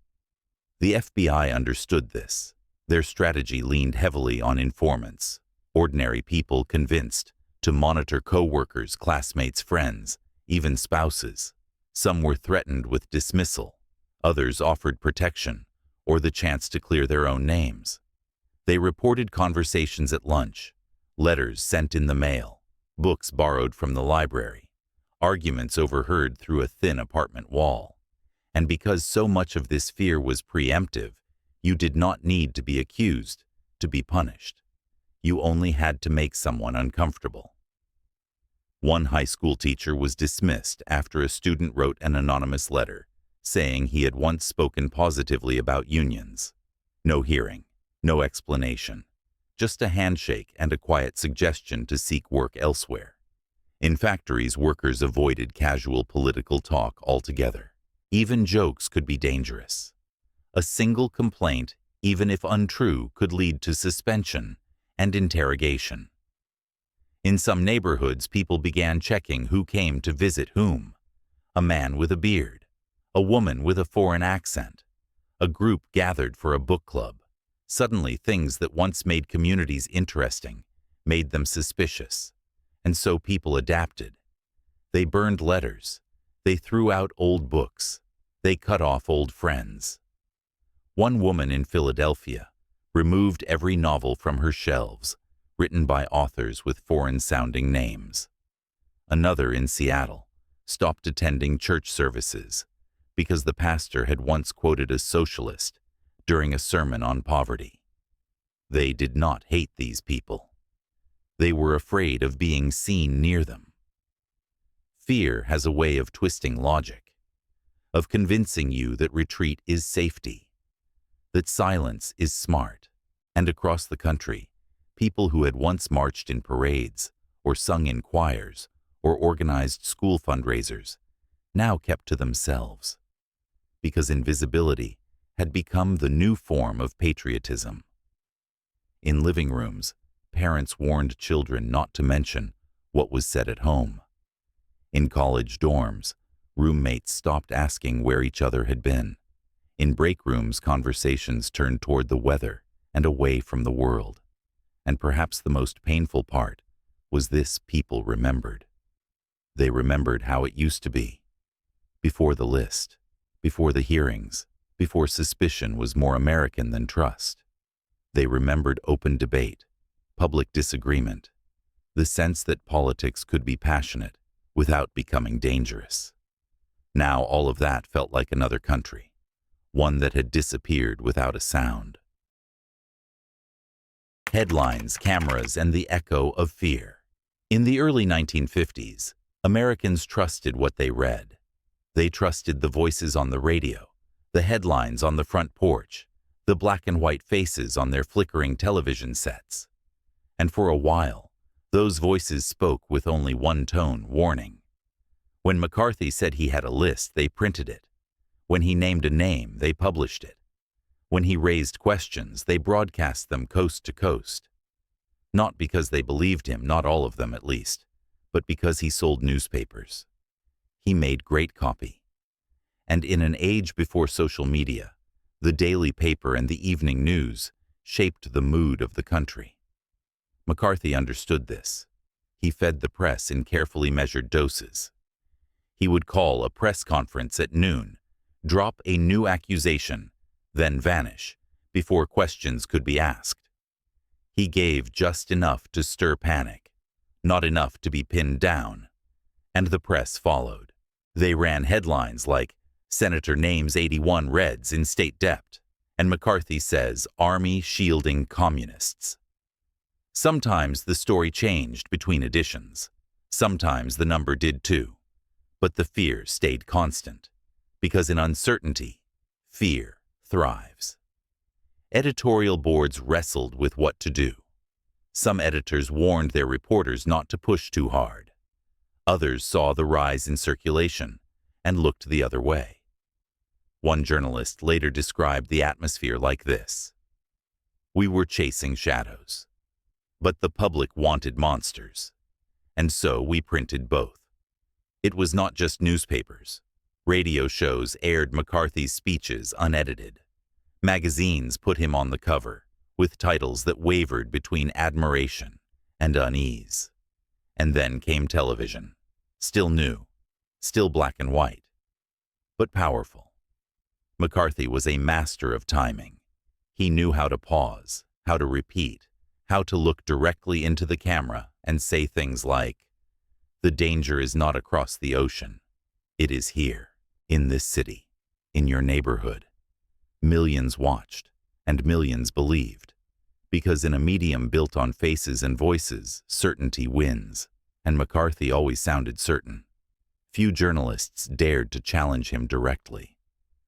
The FBI understood this. Their strategy leaned heavily on informants, ordinary people convinced to monitor co-workers, classmates, friends, even spouses. Some were threatened with dismissal. Others offered protection or the chance to clear their own names. They reported conversations at lunch, letters sent in the mail, books borrowed from the library, arguments overheard through a thin apartment wall. And because so much of this fear was preemptive, you did not need to be accused to be punished. You only had to make someone uncomfortable. One high school teacher was dismissed after a student wrote an anonymous letter saying he had once spoken positively about unions. No hearing, no explanation, just a handshake and a quiet suggestion to seek work elsewhere. In factories, workers avoided casual political talk altogether. Even jokes could be dangerous. A single complaint, even if untrue, could lead to suspension and interrogation. In some neighborhoods, people began checking who came to visit whom. A man with a beard, a woman with a foreign accent, a group gathered for a book club. Suddenly, things that once made communities interesting made them suspicious, and so people adapted. They burned letters. They threw out old books. They cut off old friends. One woman in Philadelphia removed every novel from her shelves, written by authors with foreign-sounding names. Another in Seattle stopped attending church services because the pastor had once quoted a socialist during a sermon on poverty. They did not hate these people. They were afraid of being seen near them. Fear has a way of twisting logic, of convincing you that retreat is safety, that silence is smart. And across the country, people who had once marched in parades, or sung in choirs, or organized school fundraisers, now kept to themselves, because invisibility had become the new form of patriotism. In living rooms, parents warned children not to mention what was said at home. In college dorms, roommates stopped asking where each other had been. In break rooms, conversations turned toward the weather and away from the world. And perhaps the most painful part was this: people remembered. They remembered how it used to be. Before the list, before the hearings, before suspicion was more American than trust. They remembered open debate, public disagreement, the sense that politics could be passionate without becoming dangerous. Now all of that felt like another country, one that had disappeared without a sound. Headlines, cameras, and the echo of fear. In the early 1950s, Americans trusted what they read. They trusted the voices on the radio, the headlines on the front porch, the black and white faces on their flickering television sets. And for a while, those voices spoke with only one tone: warning. When McCarthy said he had a list, they printed it. When he named a name, they published it. When he raised questions, they broadcast them coast to coast. Not because they believed him, not all of them at least, but because he sold newspapers. He made great copy. And in an age before social media, the daily paper and the evening news shaped the mood of the country. McCarthy understood this. He fed the press in carefully measured doses. He would call a press conference at noon, drop a new accusation, then vanish before questions could be asked. He gave just enough to stir panic, not enough to be pinned down, and the press followed. They ran headlines like, "Senator names 81 Reds in state debt," and McCarthy says, "Army shielding communists." Sometimes the story changed between editions. Sometimes the number did too. But the fear stayed constant, because in uncertainty, fear thrives. Editorial boards wrestled with what to do. Some editors warned their reporters not to push too hard. Others saw the rise in circulation and looked the other way. One journalist later described the atmosphere like this: "We were chasing shadows, but the public wanted monsters, and so we printed both." It was not just newspapers. Radio shows aired McCarthy's speeches unedited. Magazines put him on the cover, with titles that wavered between admiration and unease. And then came television, still new, still black and white, but powerful. McCarthy was a master of timing. He knew how to pause, how to repeat, how to look directly into the camera and say things like, "The danger is not across the ocean. It is here, in this city, in your neighborhood." Millions watched, and millions believed. Because in a medium built on faces and voices, certainty wins, and McCarthy always sounded certain. Few journalists dared to challenge him directly.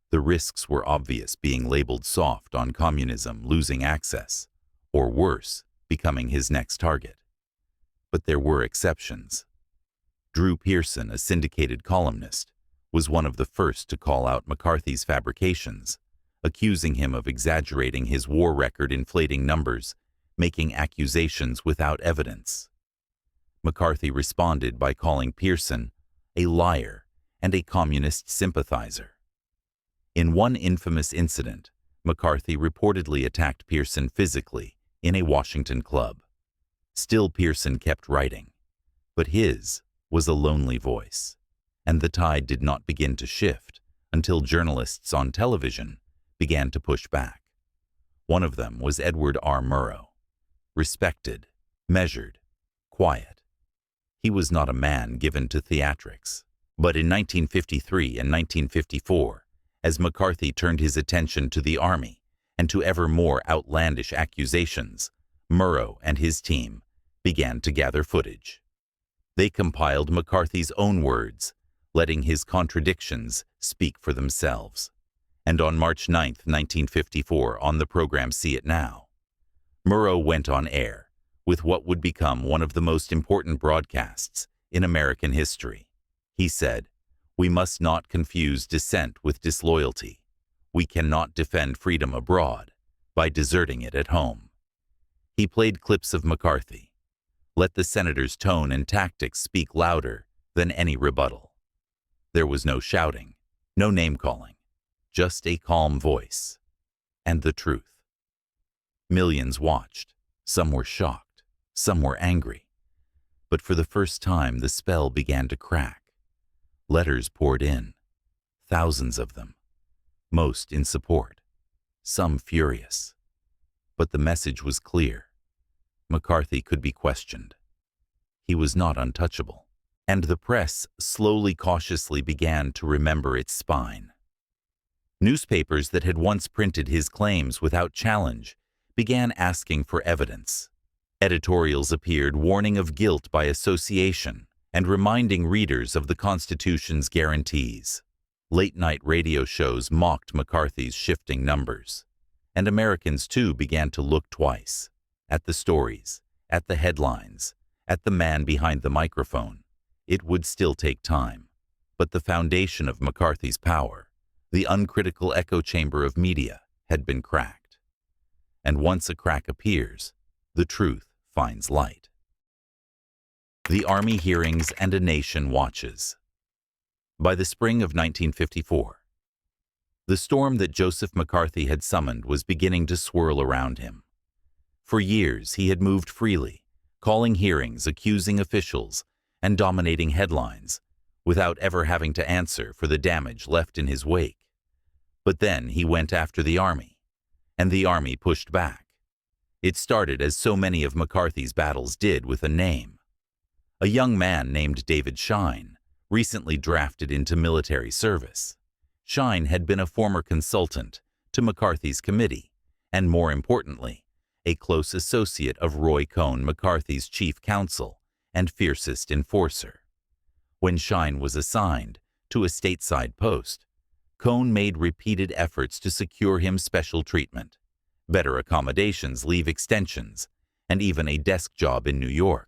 The risks were obvious, being labeled soft on communism, losing access, or worse, becoming his next target. But there were exceptions. Drew Pearson, a syndicated columnist, was one of the first to call out McCarthy's fabrications, accusing him of exaggerating his war record, inflating numbers, making accusations without evidence. McCarthy responded by calling Pearson a liar and a communist sympathizer. In one infamous incident, McCarthy reportedly attacked Pearson physically in a Washington club. Still, Pearson kept writing, but his was a lonely voice, and the tide did not begin to shift until journalists on television began to push back. One of them was Edward R. Murrow. Respected, measured, quiet. He was not a man given to theatrics. But in 1953 and 1954, as McCarthy turned his attention to the Army and to ever more outlandish accusations, Murrow and his team began to gather footage. They compiled McCarthy's own words, letting his contradictions speak for themselves. And on March 9, 1954, on the program See It Now, Murrow went on air with what would become one of the most important broadcasts in American history. He said, "We must not confuse dissent with disloyalty. We cannot defend freedom abroad by deserting it at home." He played clips of McCarthy. Let the senator's tone and tactics speak louder than any rebuttal. There was no shouting, no name-calling, just a calm voice, and the truth. Millions watched. Some were shocked, some were angry. But for the first time, the spell began to crack. Letters poured in, thousands of them, most in support, some furious. But the message was clear. McCarthy could be questioned. He was not untouchable, and the press slowly, cautiously began to remember its spine. Newspapers that had once printed his claims without challenge began asking for evidence. Editorials appeared warning of guilt by association and reminding readers of the Constitution's guarantees. Late-night radio shows mocked McCarthy's shifting numbers, and Americans too began to look twice, at the stories, at the headlines, at the man behind the microphone. It would still take time, but the foundation of McCarthy's power, the uncritical echo chamber of media, had been cracked. And once a crack appears, the truth finds light. The Army hearings and a nation watches. By the spring of 1954, the storm that Joseph McCarthy had summoned was beginning to swirl around him. For years he had moved freely, calling hearings, accusing officials, and dominating headlines, without ever having to answer for the damage left in his wake. But then he went after the army, and the army pushed back. It started as so many of McCarthy's battles did, with a name. A young man named David Schein, recently drafted into military service. Schein had been a former consultant to McCarthy's committee, and more importantly, a close associate of Roy Cohn, McCarthy's chief counsel and fiercest enforcer. When Schein was assigned to a stateside post, Cohn made repeated efforts to secure him special treatment, better accommodations, leave extensions, and even a desk job in New York.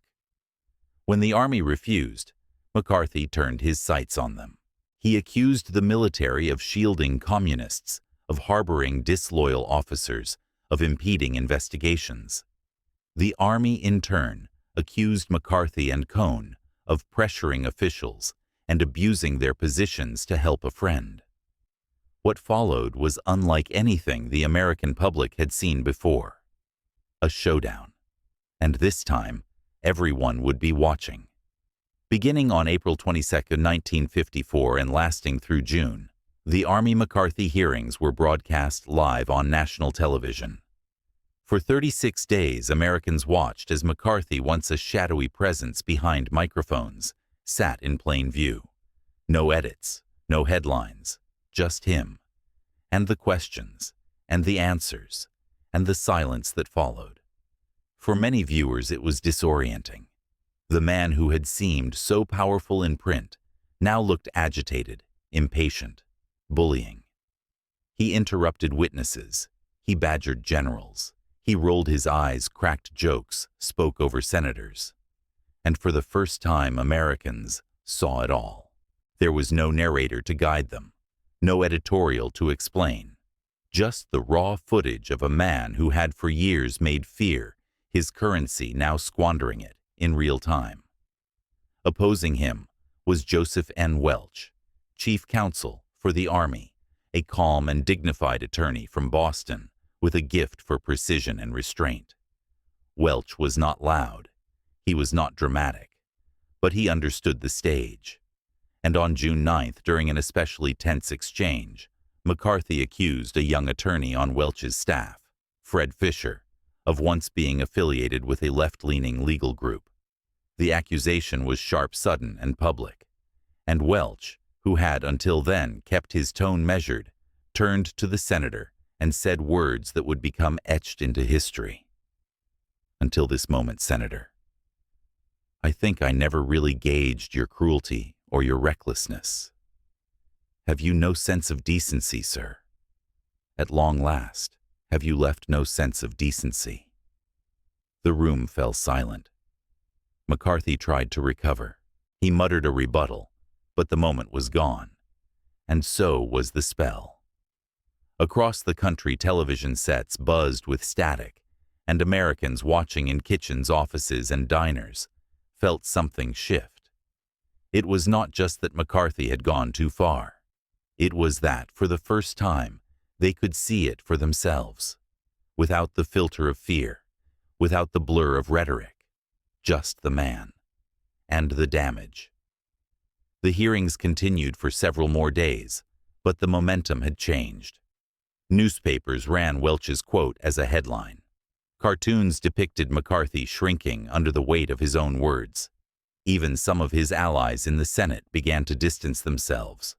When the army refused, McCarthy turned his sights on them. He accused the military of shielding communists, of harboring disloyal officers, of impeding investigations. The army, in turn, accused McCarthy and Cohn of pressuring officials and abusing their positions to help a friend. What followed was unlike anything the American public had seen before. A showdown. And this time, everyone would be watching. Beginning on April 22, 1954 and lasting through June, the Army McCarthy hearings were broadcast live on national television. For 36 days, Americans watched as McCarthy, once a shadowy presence behind microphones, sat in plain view. No edits, no headlines, just him. And the questions, and the answers, and the silence that followed. For many viewers, it was disorienting. The man who had seemed so powerful in print now looked agitated, impatient, bullying. He interrupted witnesses. He badgered generals. He rolled his eyes, cracked jokes, spoke over senators. And for the first time, Americans saw it all. There was no narrator to guide them, no editorial to explain, just the raw footage of a man who had for years made fear his currency, now squandering it in real time. Opposing him was Joseph N. Welch, chief counsel for the Army, a calm and dignified attorney from Boston with a gift for precision and restraint. Welch was not loud. He was not dramatic, but he understood the stage. And on June 9th, during an especially tense exchange, McCarthy accused a young attorney on Welch's staff, Fred Fisher, of once being affiliated with a left-leaning legal group. The accusation was sharp, sudden, and public, and Welch, who had until then kept his tone measured, turned to the senator and said words that would become etched into history. "Until this moment, Senator, I think I never really gauged your cruelty or your recklessness. Have you no sense of decency, sir? At long last, have you left no sense of decency?" The room fell silent. McCarthy tried to recover. He muttered a rebuttal, but the moment was gone, and so was the spell. Across the country, television sets buzzed with static, and Americans watching in kitchens, offices, and diners felt something shift. It was not just that McCarthy had gone too far. It was that, for the first time, they could see it for themselves, without the filter of fear, without the blur of rhetoric, just the man, and the damage. The hearings continued for several more days, but the momentum had changed. Newspapers ran Welch's quote as a headline. Cartoons depicted McCarthy shrinking under the weight of his own words. Even some of his allies in the Senate began to distance themselves.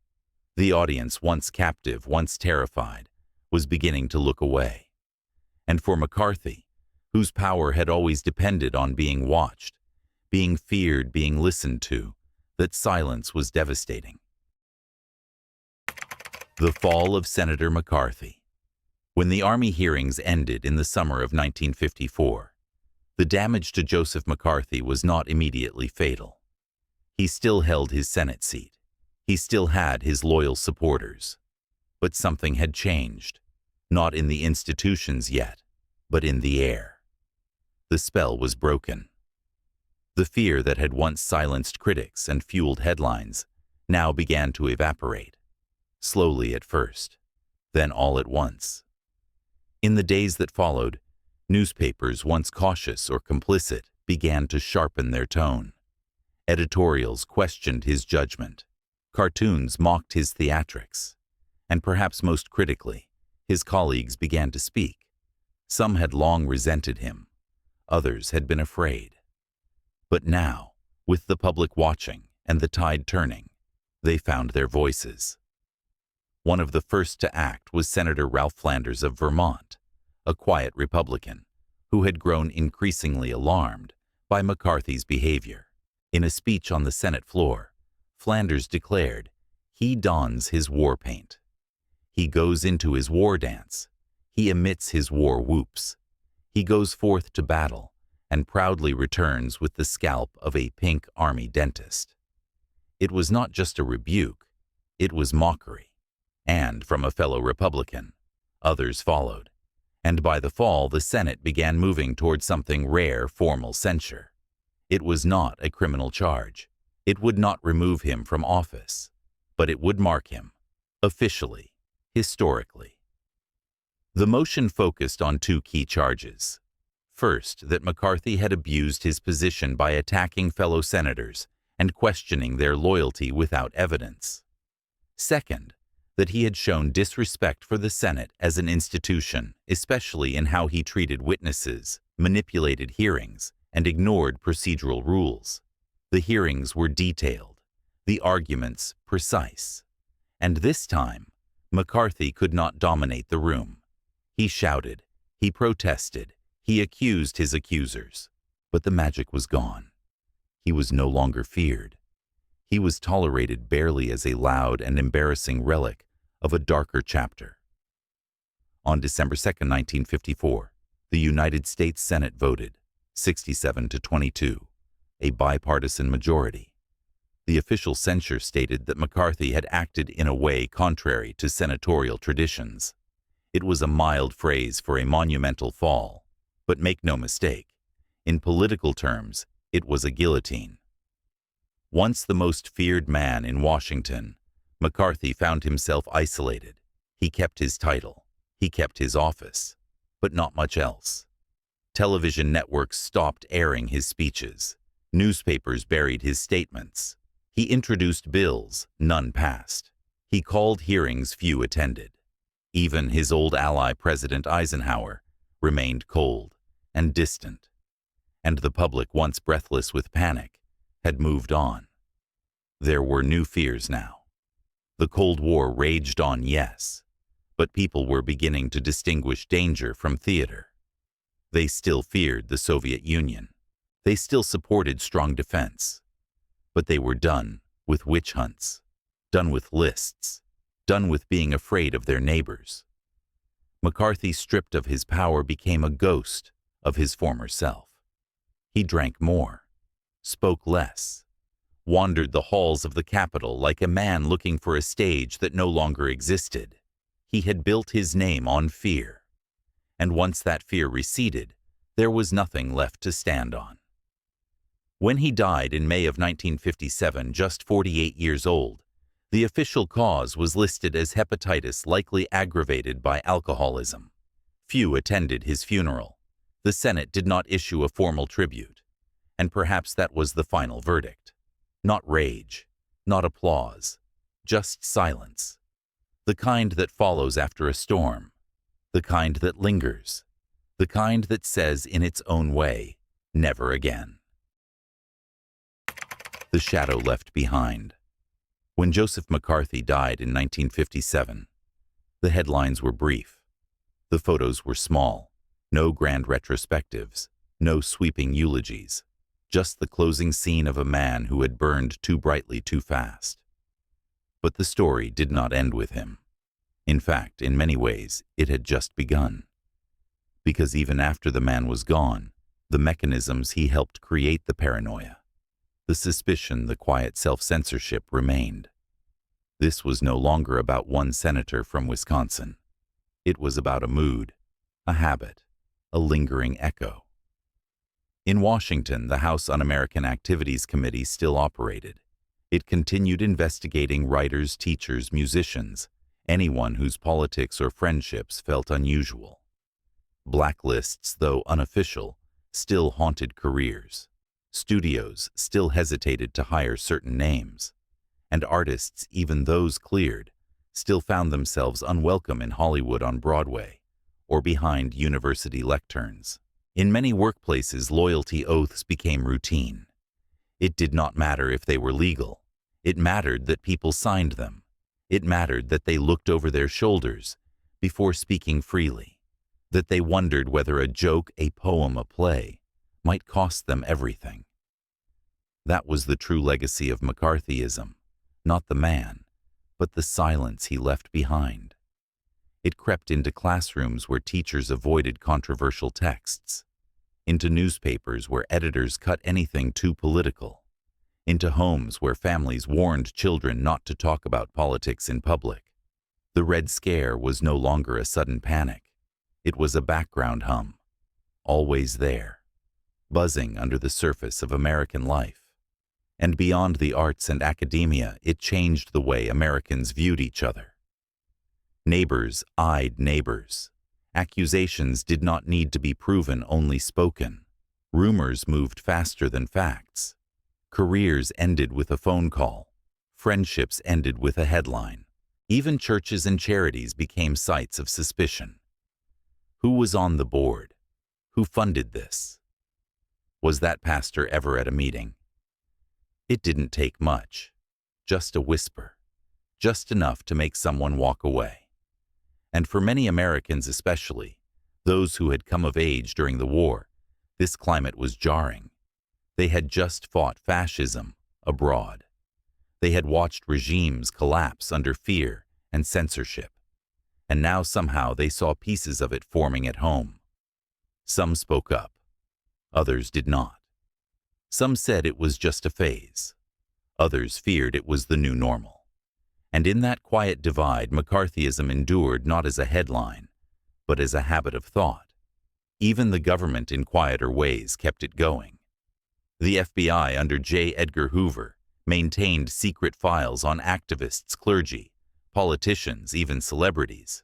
The audience, once captive, once terrified, was beginning to look away. And for McCarthy, whose power had always depended on being watched, being feared, being listened to, that silence was devastating. The fall of Senator McCarthy. When the Army hearings ended in the summer of 1954, the damage to Joseph McCarthy was not immediately fatal. He still held his Senate seat. He still had his loyal supporters. But something had changed, not in the institutions yet, but in the air. The spell was broken. The fear that had once silenced critics and fueled headlines now began to evaporate, slowly at first, then all at once. In the days that followed, newspapers, once cautious or complicit began to sharpen their tone. Editorials questioned his judgment. Cartoons mocked his theatrics. And perhaps most critically, his colleagues began to speak. Some had long resented him. Others had been afraid. But now, with the public watching and the tide turning, they found their voices. One of the first to act was Senator Ralph Flanders of Vermont, a quiet Republican who had grown increasingly alarmed by McCarthy's behavior. In a speech on the Senate floor, Flanders declared, "He dons his war paint. He goes into his war dance. He emits his war whoops. He goes forth to battle and proudly returns with the scalp of a pink army dentist." It was not just a rebuke, it was mockery. And from a fellow Republican, others followed. And by the fall, the Senate began moving toward something rare, formal censure. It was not a criminal charge. It would not remove him from office, but it would mark him, officially, historically. The motion focused on two key charges. First, that McCarthy had abused his position by attacking fellow senators and questioning their loyalty without evidence. Second, that he had shown disrespect for the Senate as an institution, especially in how he treated witnesses, manipulated hearings, and ignored procedural rules. The hearings were detailed, the arguments precise. And this time, McCarthy could not dominate the room. He shouted, he protested, he accused his accusers. But the magic was gone. He was no longer feared. He was tolerated barely as a loud and embarrassing relic of a darker chapter. On December 2, 1954, the United States Senate voted 67-22, a bipartisan majority. The official censure stated that McCarthy had acted in a way contrary to senatorial traditions. It was a mild phrase for a monumental fall, but make no mistake, in political terms, it was a guillotine. Once the most feared man in Washington, McCarthy found himself isolated. He kept his title, he kept his office, but not much else. Television networks stopped airing his speeches. Newspapers buried his statements. He introduced bills, none passed. He called hearings, few attended. Even his old ally, President Eisenhower, remained cold and distant. And the public, once breathless with panic, had moved on. There were new fears now. The Cold War raged on, yes, but people were beginning to distinguish danger from theater. They still feared the Soviet Union. They still supported strong defense. But they were done with witch hunts, done with lists, done with being afraid of their neighbors. McCarthy, stripped of his power, became a ghost of his former self. He drank more, spoke less, wandered the halls of the Capitol like a man looking for a stage that no longer existed. He had built his name on fear, and once that fear receded, there was nothing left to stand on. When he died in May of 1957, just 48 years old, the official cause was listed as hepatitis, likely aggravated by alcoholism. Few attended his funeral. The Senate did not issue a formal tribute, and perhaps that was the final verdict. Not rage, not applause, just silence. The kind that follows after a storm, the kind that lingers, the kind that says in its own way, never again. The shadow left behind. When Joseph McCarthy died in 1957, the headlines were brief. The photos were small, no grand retrospectives, no sweeping eulogies. Just the closing scene of a man who had burned too brightly too fast. But the story did not end with him. In fact, in many ways, it had just begun. Because even after the man was gone, the mechanisms he helped create, the paranoia, the suspicion, the quiet self-censorship remained. This was no longer about one senator from Wisconsin. It was about a mood, a habit, a lingering echo. In Washington, the House Un-American Activities Committee still operated. It continued investigating writers, teachers, musicians, anyone whose politics or friendships felt unusual. Blacklists, though unofficial, still haunted careers. Studios still hesitated to hire certain names. And artists, even those cleared, still found themselves unwelcome in Hollywood on Broadway or behind university lecterns. In many workplaces, loyalty oaths became routine. It did not matter if they were legal. It mattered that people signed them. It mattered that they looked over their shoulders before speaking freely, that they wondered whether a joke, a poem, a play might cost them everything. That was the true legacy of McCarthyism, not the man, but the silence he left behind. It crept into classrooms where teachers avoided controversial texts, into newspapers where editors cut anything too political, into homes where families warned children not to talk about politics in public. The Red Scare was no longer a sudden panic. It was a background hum, always there, buzzing under the surface of American life. And beyond the arts and academia, it changed the way Americans viewed each other. Neighbors eyed neighbors. Accusations did not need to be proven, only spoken. Rumors moved faster than facts. Careers ended with a phone call. Friendships ended with a headline. Even churches and charities became sites of suspicion. Who was on the board? Who funded this? Was that pastor ever at a meeting? It didn't take much. Just a whisper. Just enough to make someone walk away. And for many Americans especially, those who had come of age during the war, this climate was jarring. They had just fought fascism abroad. They had watched regimes collapse under fear and censorship. And now somehow they saw pieces of it forming at home. Some spoke up. Others did not. Some said it was just a phase. Others feared it was the new normal. And in that quiet divide, McCarthyism endured not as a headline, but as a habit of thought. Even the government in quieter ways kept it going. The FBI under J. Edgar Hoover maintained secret files on activists, clergy, politicians, even celebrities.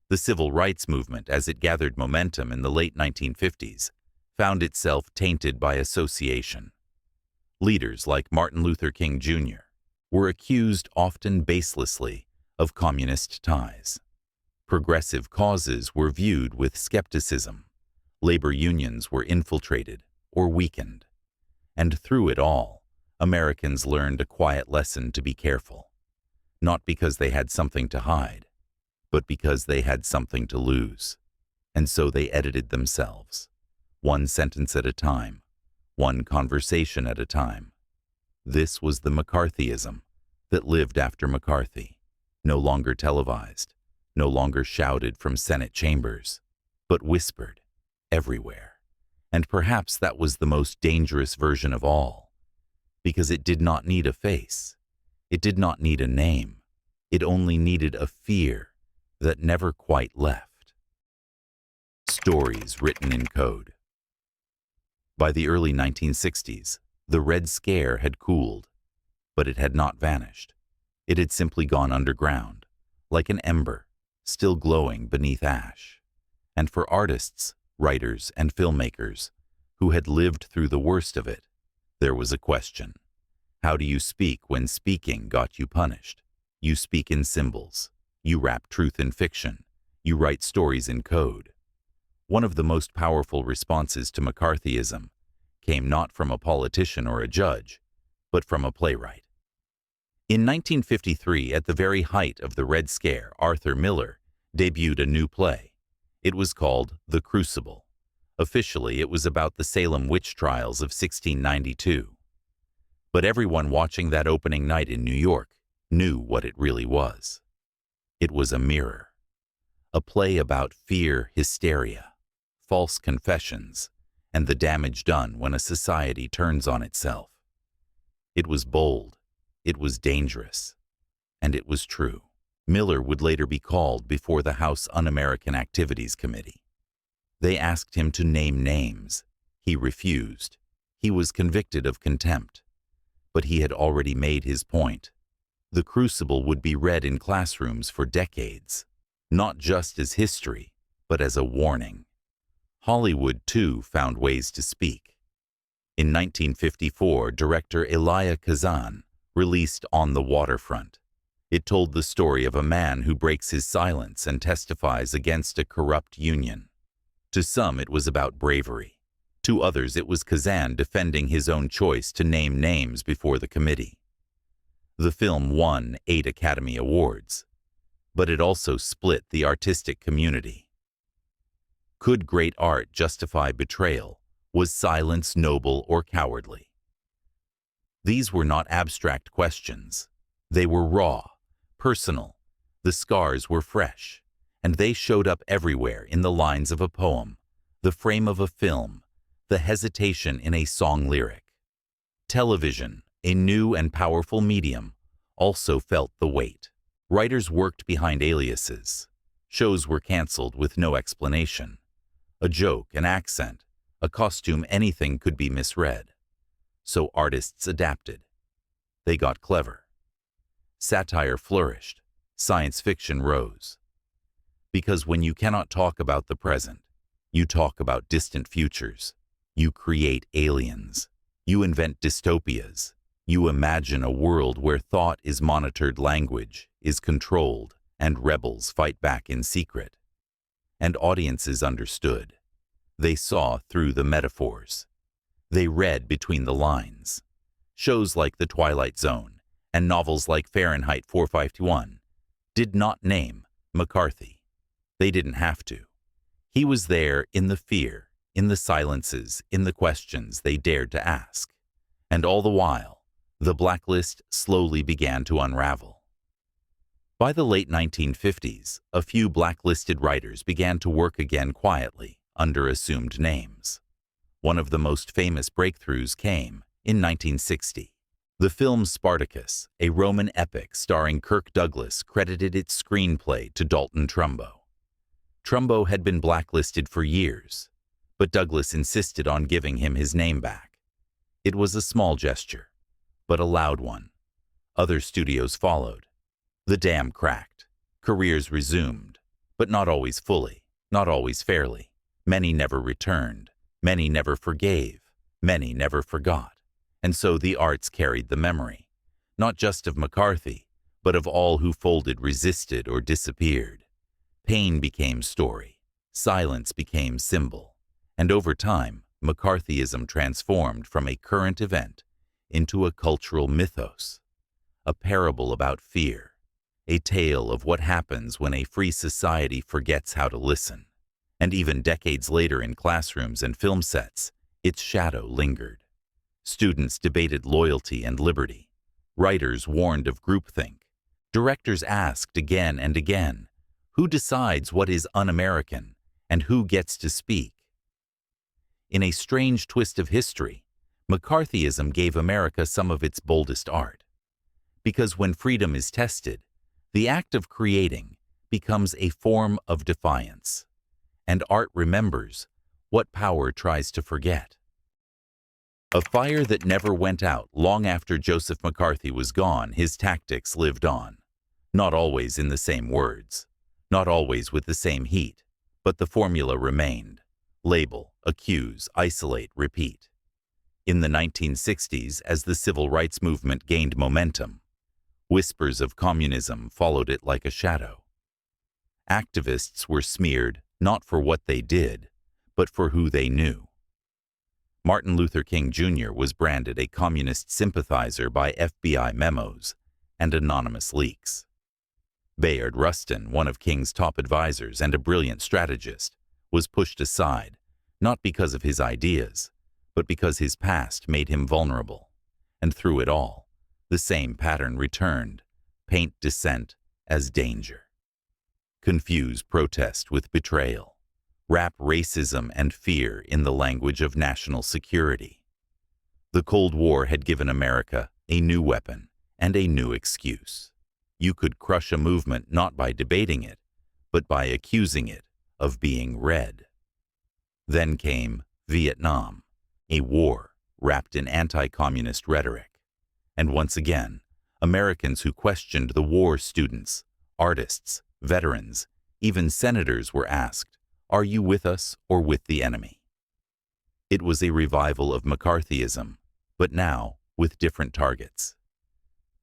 The civil rights movement, as it gathered momentum in the late 1950s, found itself tainted by association. Leaders like Martin Luther King Jr. were accused, often baselessly, of communist ties. Progressive causes were viewed with skepticism. Labor unions were infiltrated or weakened. And through it all, Americans learned a quiet lesson to be careful. Not because they had something to hide, but because they had something to lose. And so they edited themselves, one sentence at a time, one conversation at a time. This was the McCarthyism that lived after McCarthy, no longer televised, no longer shouted from Senate chambers, but whispered everywhere. And perhaps that was the most dangerous version of all, because it did not need a face. It did not need a name. It only needed a fear that never quite left. Stories written in code. By the early 1960s, the Red Scare had cooled, but it had not vanished. It had simply gone underground, like an ember, still glowing beneath ash. And for artists, writers, and filmmakers who had lived through the worst of it, there was a question. How do you speak when speaking got you punished? You speak in symbols. You wrap truth in fiction. You write stories in code. One of the most powerful responses to McCarthyism came not from a politician or a judge, but from a playwright. In 1953, at the very height of the Red Scare, Arthur Miller debuted a new play. It was called The Crucible. Officially, it was about the Salem witch trials of 1692. But everyone watching that opening night in New York knew what it really was. It was a mirror. A play about fear, hysteria, false confessions, and the damage done when a society turns on itself. It was bold, it was dangerous, and it was true. Miller would later be called before the House Un-American Activities Committee. They asked him to name names. He refused. He was convicted of contempt. But he had already made his point. The Crucible would be read in classrooms for decades, not just as history, but as a warning. Hollywood, too, found ways to speak. In 1954, director Elia Kazan released On the Waterfront. It told the story of a man who breaks his silence and testifies against a corrupt union. To some, it was about bravery. To others, it was Kazan defending his own choice to name names before the committee. The film won 8 Academy Awards, but it also split the artistic community. Could great art justify betrayal? Was silence noble or cowardly? These were not abstract questions. They were raw, personal. The scars were fresh, and they showed up everywhere in the lines of a poem, the frame of a film, the hesitation in a song lyric. Television, a new and powerful medium, also felt the weight. Writers worked behind aliases. Shows were canceled with no explanation. A joke, an accent, a costume, anything could be misread. So artists adapted. They got clever. Satire flourished. Science fiction rose. Because when you cannot talk about the present, you talk about distant futures. You create aliens. You invent dystopias. You imagine a world where thought is monitored, language is controlled, and rebels fight back in secret. And audiences understood. They saw through the metaphors. They read between the lines. Shows like The Twilight Zone and novels like Fahrenheit 451 did not name McCarthy. They didn't have to. He was there in the fear, in the silences, in the questions they dared to ask. And all the while, the blacklist slowly began to unravel. By the late 1950s, a few blacklisted writers began to work again quietly, under assumed names. One of the most famous breakthroughs came in 1960. The film Spartacus, a Roman epic starring Kirk Douglas, credited its screenplay to Dalton Trumbo. Trumbo had been blacklisted for years, but Douglas insisted on giving him his name back. It was a small gesture, but a loud one. Other studios followed. The dam cracked. Careers resumed, but not always fully, not always fairly. Many never returned. Many never forgave. Many never forgot. And so the arts carried the memory, not just of McCarthy, but of all who folded, resisted, or disappeared. Pain became story. Silence became symbol. And over time, McCarthyism transformed from a current event into a cultural mythos, a parable about fear, a tale of what happens when a free society forgets how to listen. And even decades later in classrooms and film sets, its shadow lingered. Students debated loyalty and liberty. Writers warned of groupthink. Directors asked again and again, who decides what is un-American and who gets to speak? In a strange twist of history, McCarthyism gave America some of its boldest art. Because when freedom is tested, the act of creating becomes a form of defiance. And art remembers what power tries to forget. A fire that never went out. Long after Joseph McCarthy was gone, his tactics lived on. Not always in the same words, not always with the same heat, but the formula remained. Label, accuse, isolate, repeat. In the 1960s, as the civil rights movement gained momentum, whispers of communism followed it like a shadow. Activists were smeared not for what they did, but for who they knew. Martin Luther King Jr. was branded a communist sympathizer by FBI memos and anonymous leaks. Bayard Rustin, one of King's top advisors and a brilliant strategist, was pushed aside, not because of his ideas, but because his past made him vulnerable. And through it all, the same pattern returned: paint dissent as danger. Confuse protest with betrayal. Wrap racism and fear in the language of national security. The Cold War had given America a new weapon and a new excuse. You could crush a movement not by debating it, but by accusing it of being red. Then came Vietnam, a war wrapped in anti-communist rhetoric. And once again, Americans who questioned the war, students, artists, veterans, even senators, were asked, Are you with us or with the enemy? It was a revival of McCarthyism, but now with different targets.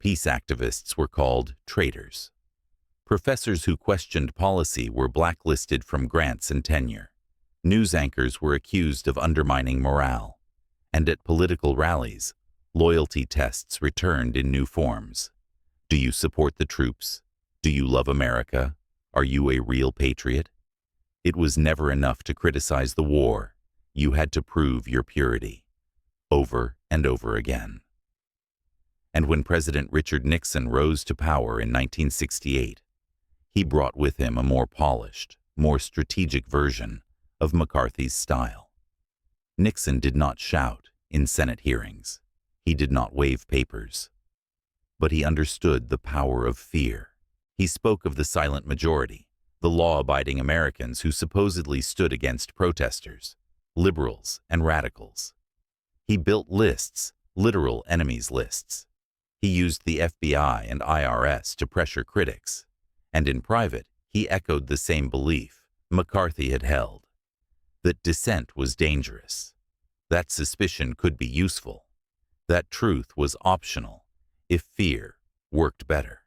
Peace activists were called traitors. Professors who questioned policy were blacklisted from grants and tenure. News anchors were accused of undermining morale. And at political rallies, loyalty tests returned in new forms. Do you support the troops? Do you love America? Are you a real patriot? It was never enough to criticize the war. You had to prove your purity, over and over again. And when President Richard Nixon rose to power in 1968, he brought with him a more polished, more strategic version of McCarthy's style. Nixon did not shout in Senate hearings. He did not wave papers. But he understood the power of fear. He spoke of the silent majority, the law-abiding Americans who supposedly stood against protesters, liberals and radicals. He built lists, literal enemies lists. He used the FBI and IRS to pressure critics. And in private, he echoed the same belief McCarthy had held, that dissent was dangerous, that suspicion could be useful, that truth was optional if fear worked better.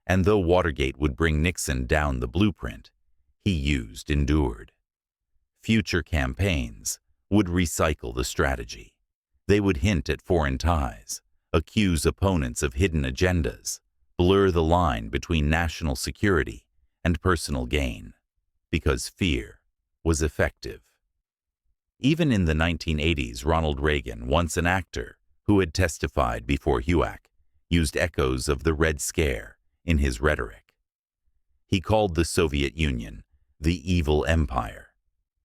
And though Watergate would bring Nixon down the blueprint, he endured. Future campaigns would recycle the strategy. They would hint at foreign ties, accuse opponents of hidden agendas, blur the line between national security and personal gain, because fear was effective. Even in the 1980s, Ronald Reagan, once an actor who had testified before HUAC, used echoes of the Red Scare in his rhetoric. He called the Soviet Union the evil empire.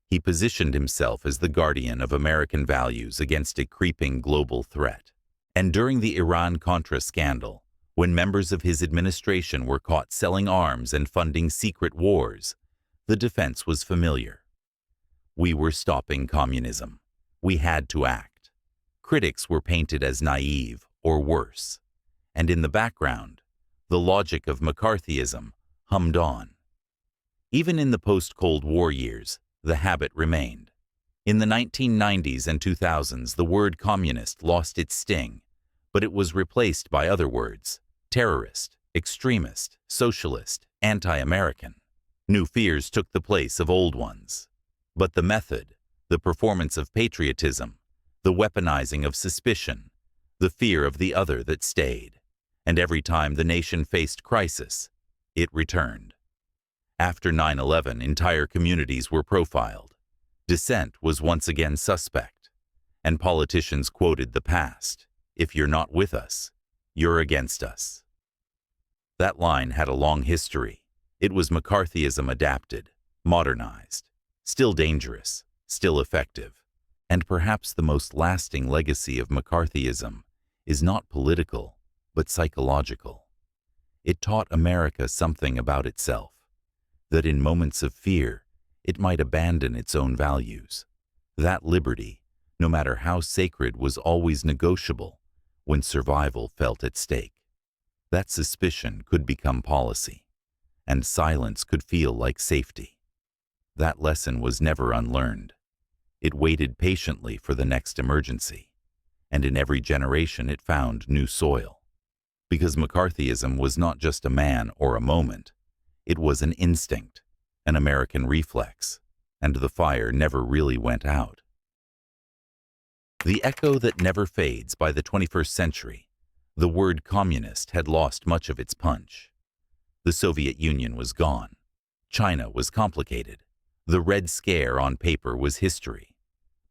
He positioned himself as the guardian of American values against a creeping global threat. And during the Iran-Contra scandal, when members of his administration were caught selling arms and funding secret wars, the defense was familiar. We were stopping communism. We had to act. Critics were painted as naive or worse. And in the background, the logic of McCarthyism hummed on. Even in the post-Cold War years, the habit remained. In the 1990s and 2000s, the word communist lost its sting, but it was replaced by other words: terrorist, extremist, socialist, anti-American. New fears took the place of old ones. But the method, the performance of patriotism, the weaponizing of suspicion, the fear of the other that stayed. And every time the nation faced crisis, it returned. After 9/11, entire communities were profiled. Dissent was once again suspect, and politicians quoted the past: "If you're not with us, you're against us." That line had a long history. It was McCarthyism adapted, modernized, still dangerous, still effective. And perhaps the most lasting legacy of McCarthyism is not political, but psychological. It taught America something about itself, that in moments of fear, it might abandon its own values. That liberty, no matter how sacred, was always negotiable when survival felt at stake. That suspicion could become policy, and silence could feel like safety. That lesson was never unlearned. It waited patiently for the next emergency, and in every generation it found new soil. Because McCarthyism was not just a man or a moment, it was an instinct, an American reflex, and the fire never really went out. The echo that never fades. By the 21st century, the word communist had lost much of its punch. The Soviet Union was gone. China was complicated. The Red Scare on paper was history.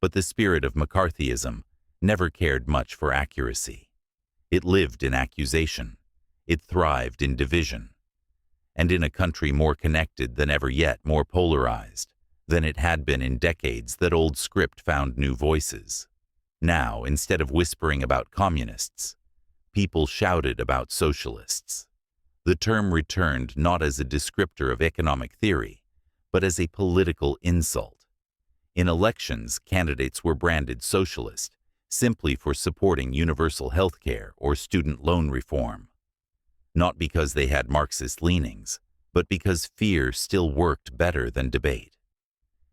But the spirit of McCarthyism never cared much for accuracy. It lived in accusation. It thrived in division. And in a country more connected than ever yet, more polarized than it had been in decades, that old script found new voices. Now, instead of whispering about communists, people shouted about socialists. The term returned not as a descriptor of economic theory, but as a political insult. In elections, candidates were branded socialist simply for supporting universal health care or student loan reform. Not because they had Marxist leanings, but because fear still worked better than debate.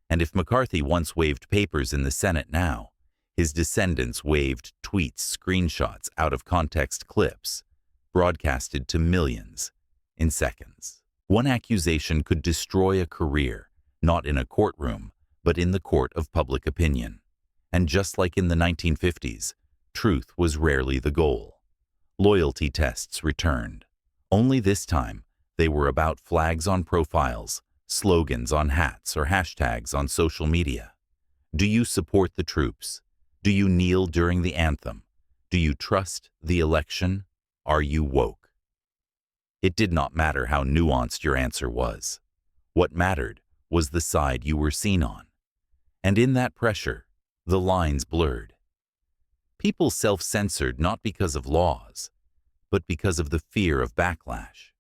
And if McCarthy once waved papers in the Senate now, his descendants waved tweets, screenshots, out-of-context clips, broadcasted to millions in seconds. One accusation could destroy a career, not in a courtroom, but in the court of public opinion. And just like in the 1950s, truth was rarely the goal. Loyalty tests returned. Only this time, they were about flags on profiles, slogans on hats, or hashtags on social media. Do you support the troops? Do you kneel during the anthem? Do you trust the election? Are you woke? It did not matter how nuanced your answer was. What mattered was the side you were seen on. And in that pressure, the lines blurred. People self-censored not because of laws, but because of the fear of backlash.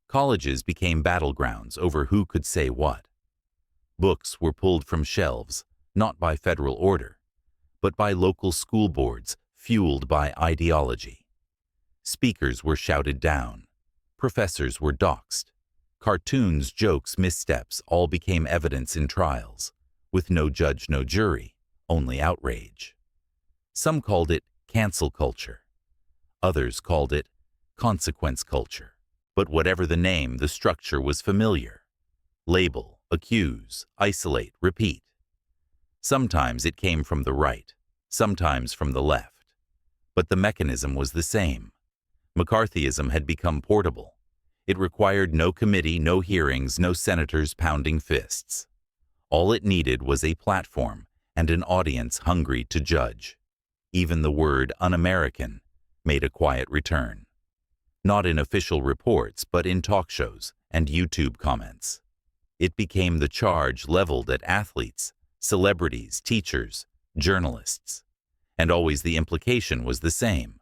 Colleges became battlegrounds over who could say what. Books were pulled from shelves, not by federal order, but by local school boards fueled by ideology. Speakers were shouted down. Professors were doxxed. Cartoons, jokes, missteps all became evidence in trials, with no judge, no jury, only outrage. Some called it cancel culture. Others called it consequence culture. But whatever the name, the structure was familiar. Label, accuse, isolate, repeat. Sometimes it came from the right, sometimes from the left. But the mechanism was the same. McCarthyism had become portable. It required no committee, no hearings, no senators pounding fists. All it needed was a platform and an audience hungry to judge. Even the word un-American made a quiet return. Not in official reports, but in talk shows and YouTube comments. It became the charge leveled at athletes, celebrities, teachers, journalists. And always the implication was the same.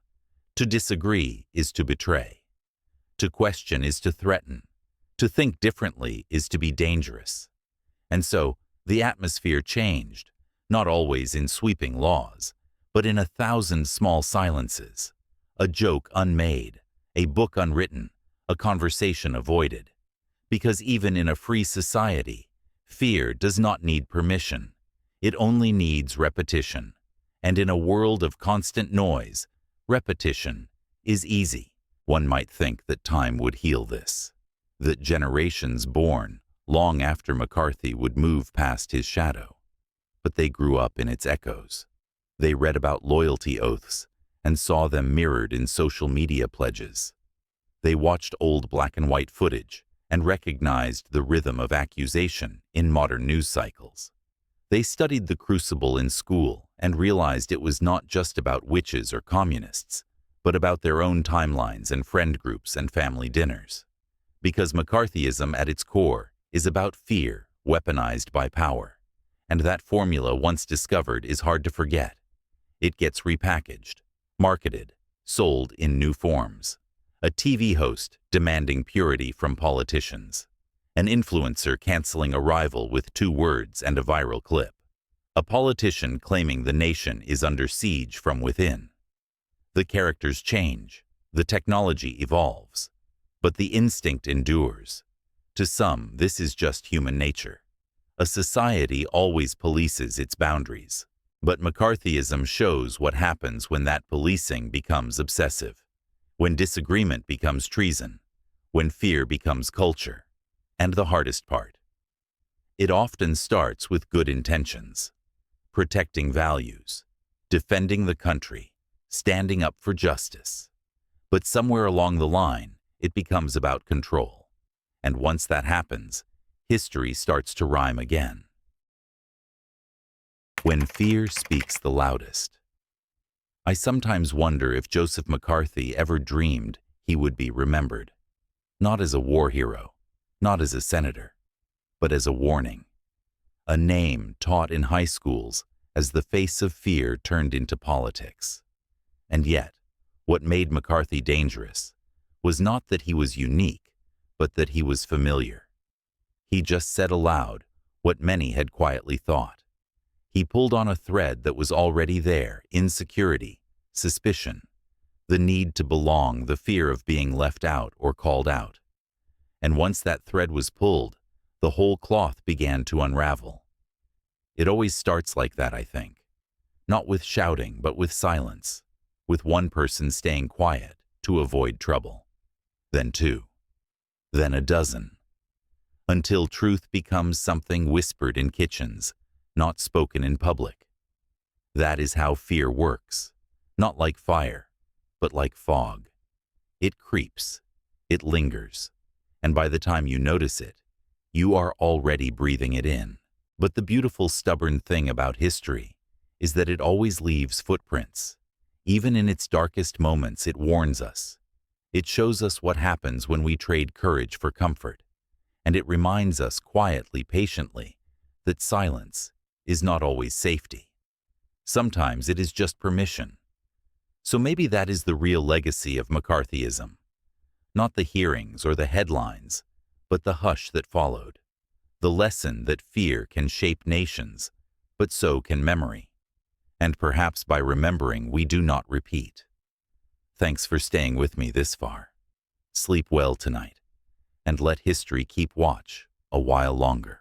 To disagree is to betray. To question is to threaten. To think differently is to be dangerous. And so, the atmosphere changed, not always in sweeping laws, but in 1,000 small silences. A joke unmade, a book unwritten, a conversation avoided. Because even in a free society, fear does not need permission. It only needs repetition. And in a world of constant noise, repetition is easy. One might think that time would heal this, that generations born long after McCarthy would move past his shadow. But they grew up in its echoes. They read about loyalty oaths and saw them mirrored in social media pledges. They watched old black and white footage and recognized the rhythm of accusation in modern news cycles. They studied the crucible in school and realized it was not just about witches or communists, but about their own timelines and friend groups and family dinners. Because McCarthyism at its core is about fear weaponized by power. And that formula, once discovered, is hard to forget. It gets repackaged, marketed, sold in new forms. A TV host demanding purity from politicians. An influencer canceling a rival with 2 words and a viral clip. A politician claiming the nation is under siege from within. The characters change, the technology evolves, but the instinct endures. To some, this is just human nature. A society always polices its boundaries, but McCarthyism shows what happens when that policing becomes obsessive, when disagreement becomes treason, when fear becomes culture. And the hardest part, it often starts with good intentions, protecting values, defending the country, standing up for justice. But somewhere along the line, it becomes about control. And once that happens, history starts to rhyme again. When fear speaks the loudest. I sometimes wonder if Joseph McCarthy ever dreamed he would be remembered, not as a war hero, not as a senator, but as a warning. A name taught in high schools as the face of fear turned into politics. And yet, what made McCarthy dangerous was not that he was unique, but that he was familiar. He just said aloud what many had quietly thought. He pulled on a thread that was already there: insecurity, suspicion, the need to belong, the fear of being left out or called out. And once that thread was pulled, the whole cloth began to unravel. It always starts like that, I think. Not with shouting, but with silence, with one person staying quiet to avoid trouble. Then two. Then a dozen. Until truth becomes something whispered in kitchens, not spoken in public. That is how fear works, not like fire, but like fog. It creeps, it lingers, and by the time you notice it, you are already breathing it in. But the beautiful, stubborn thing about history is that it always leaves footprints. Even in its darkest moments, it warns us. It shows us what happens when we trade courage for comfort, and it reminds us quietly, patiently, that silence is not always safety. Sometimes it is just permission. So maybe that is the real legacy of McCarthyism. Not the hearings or the headlines, but the hush that followed. The lesson that fear can shape nations, but so can memory. And perhaps by remembering, we do not repeat. Thanks for staying with me this far. Sleep well tonight, and let history keep watch a while longer.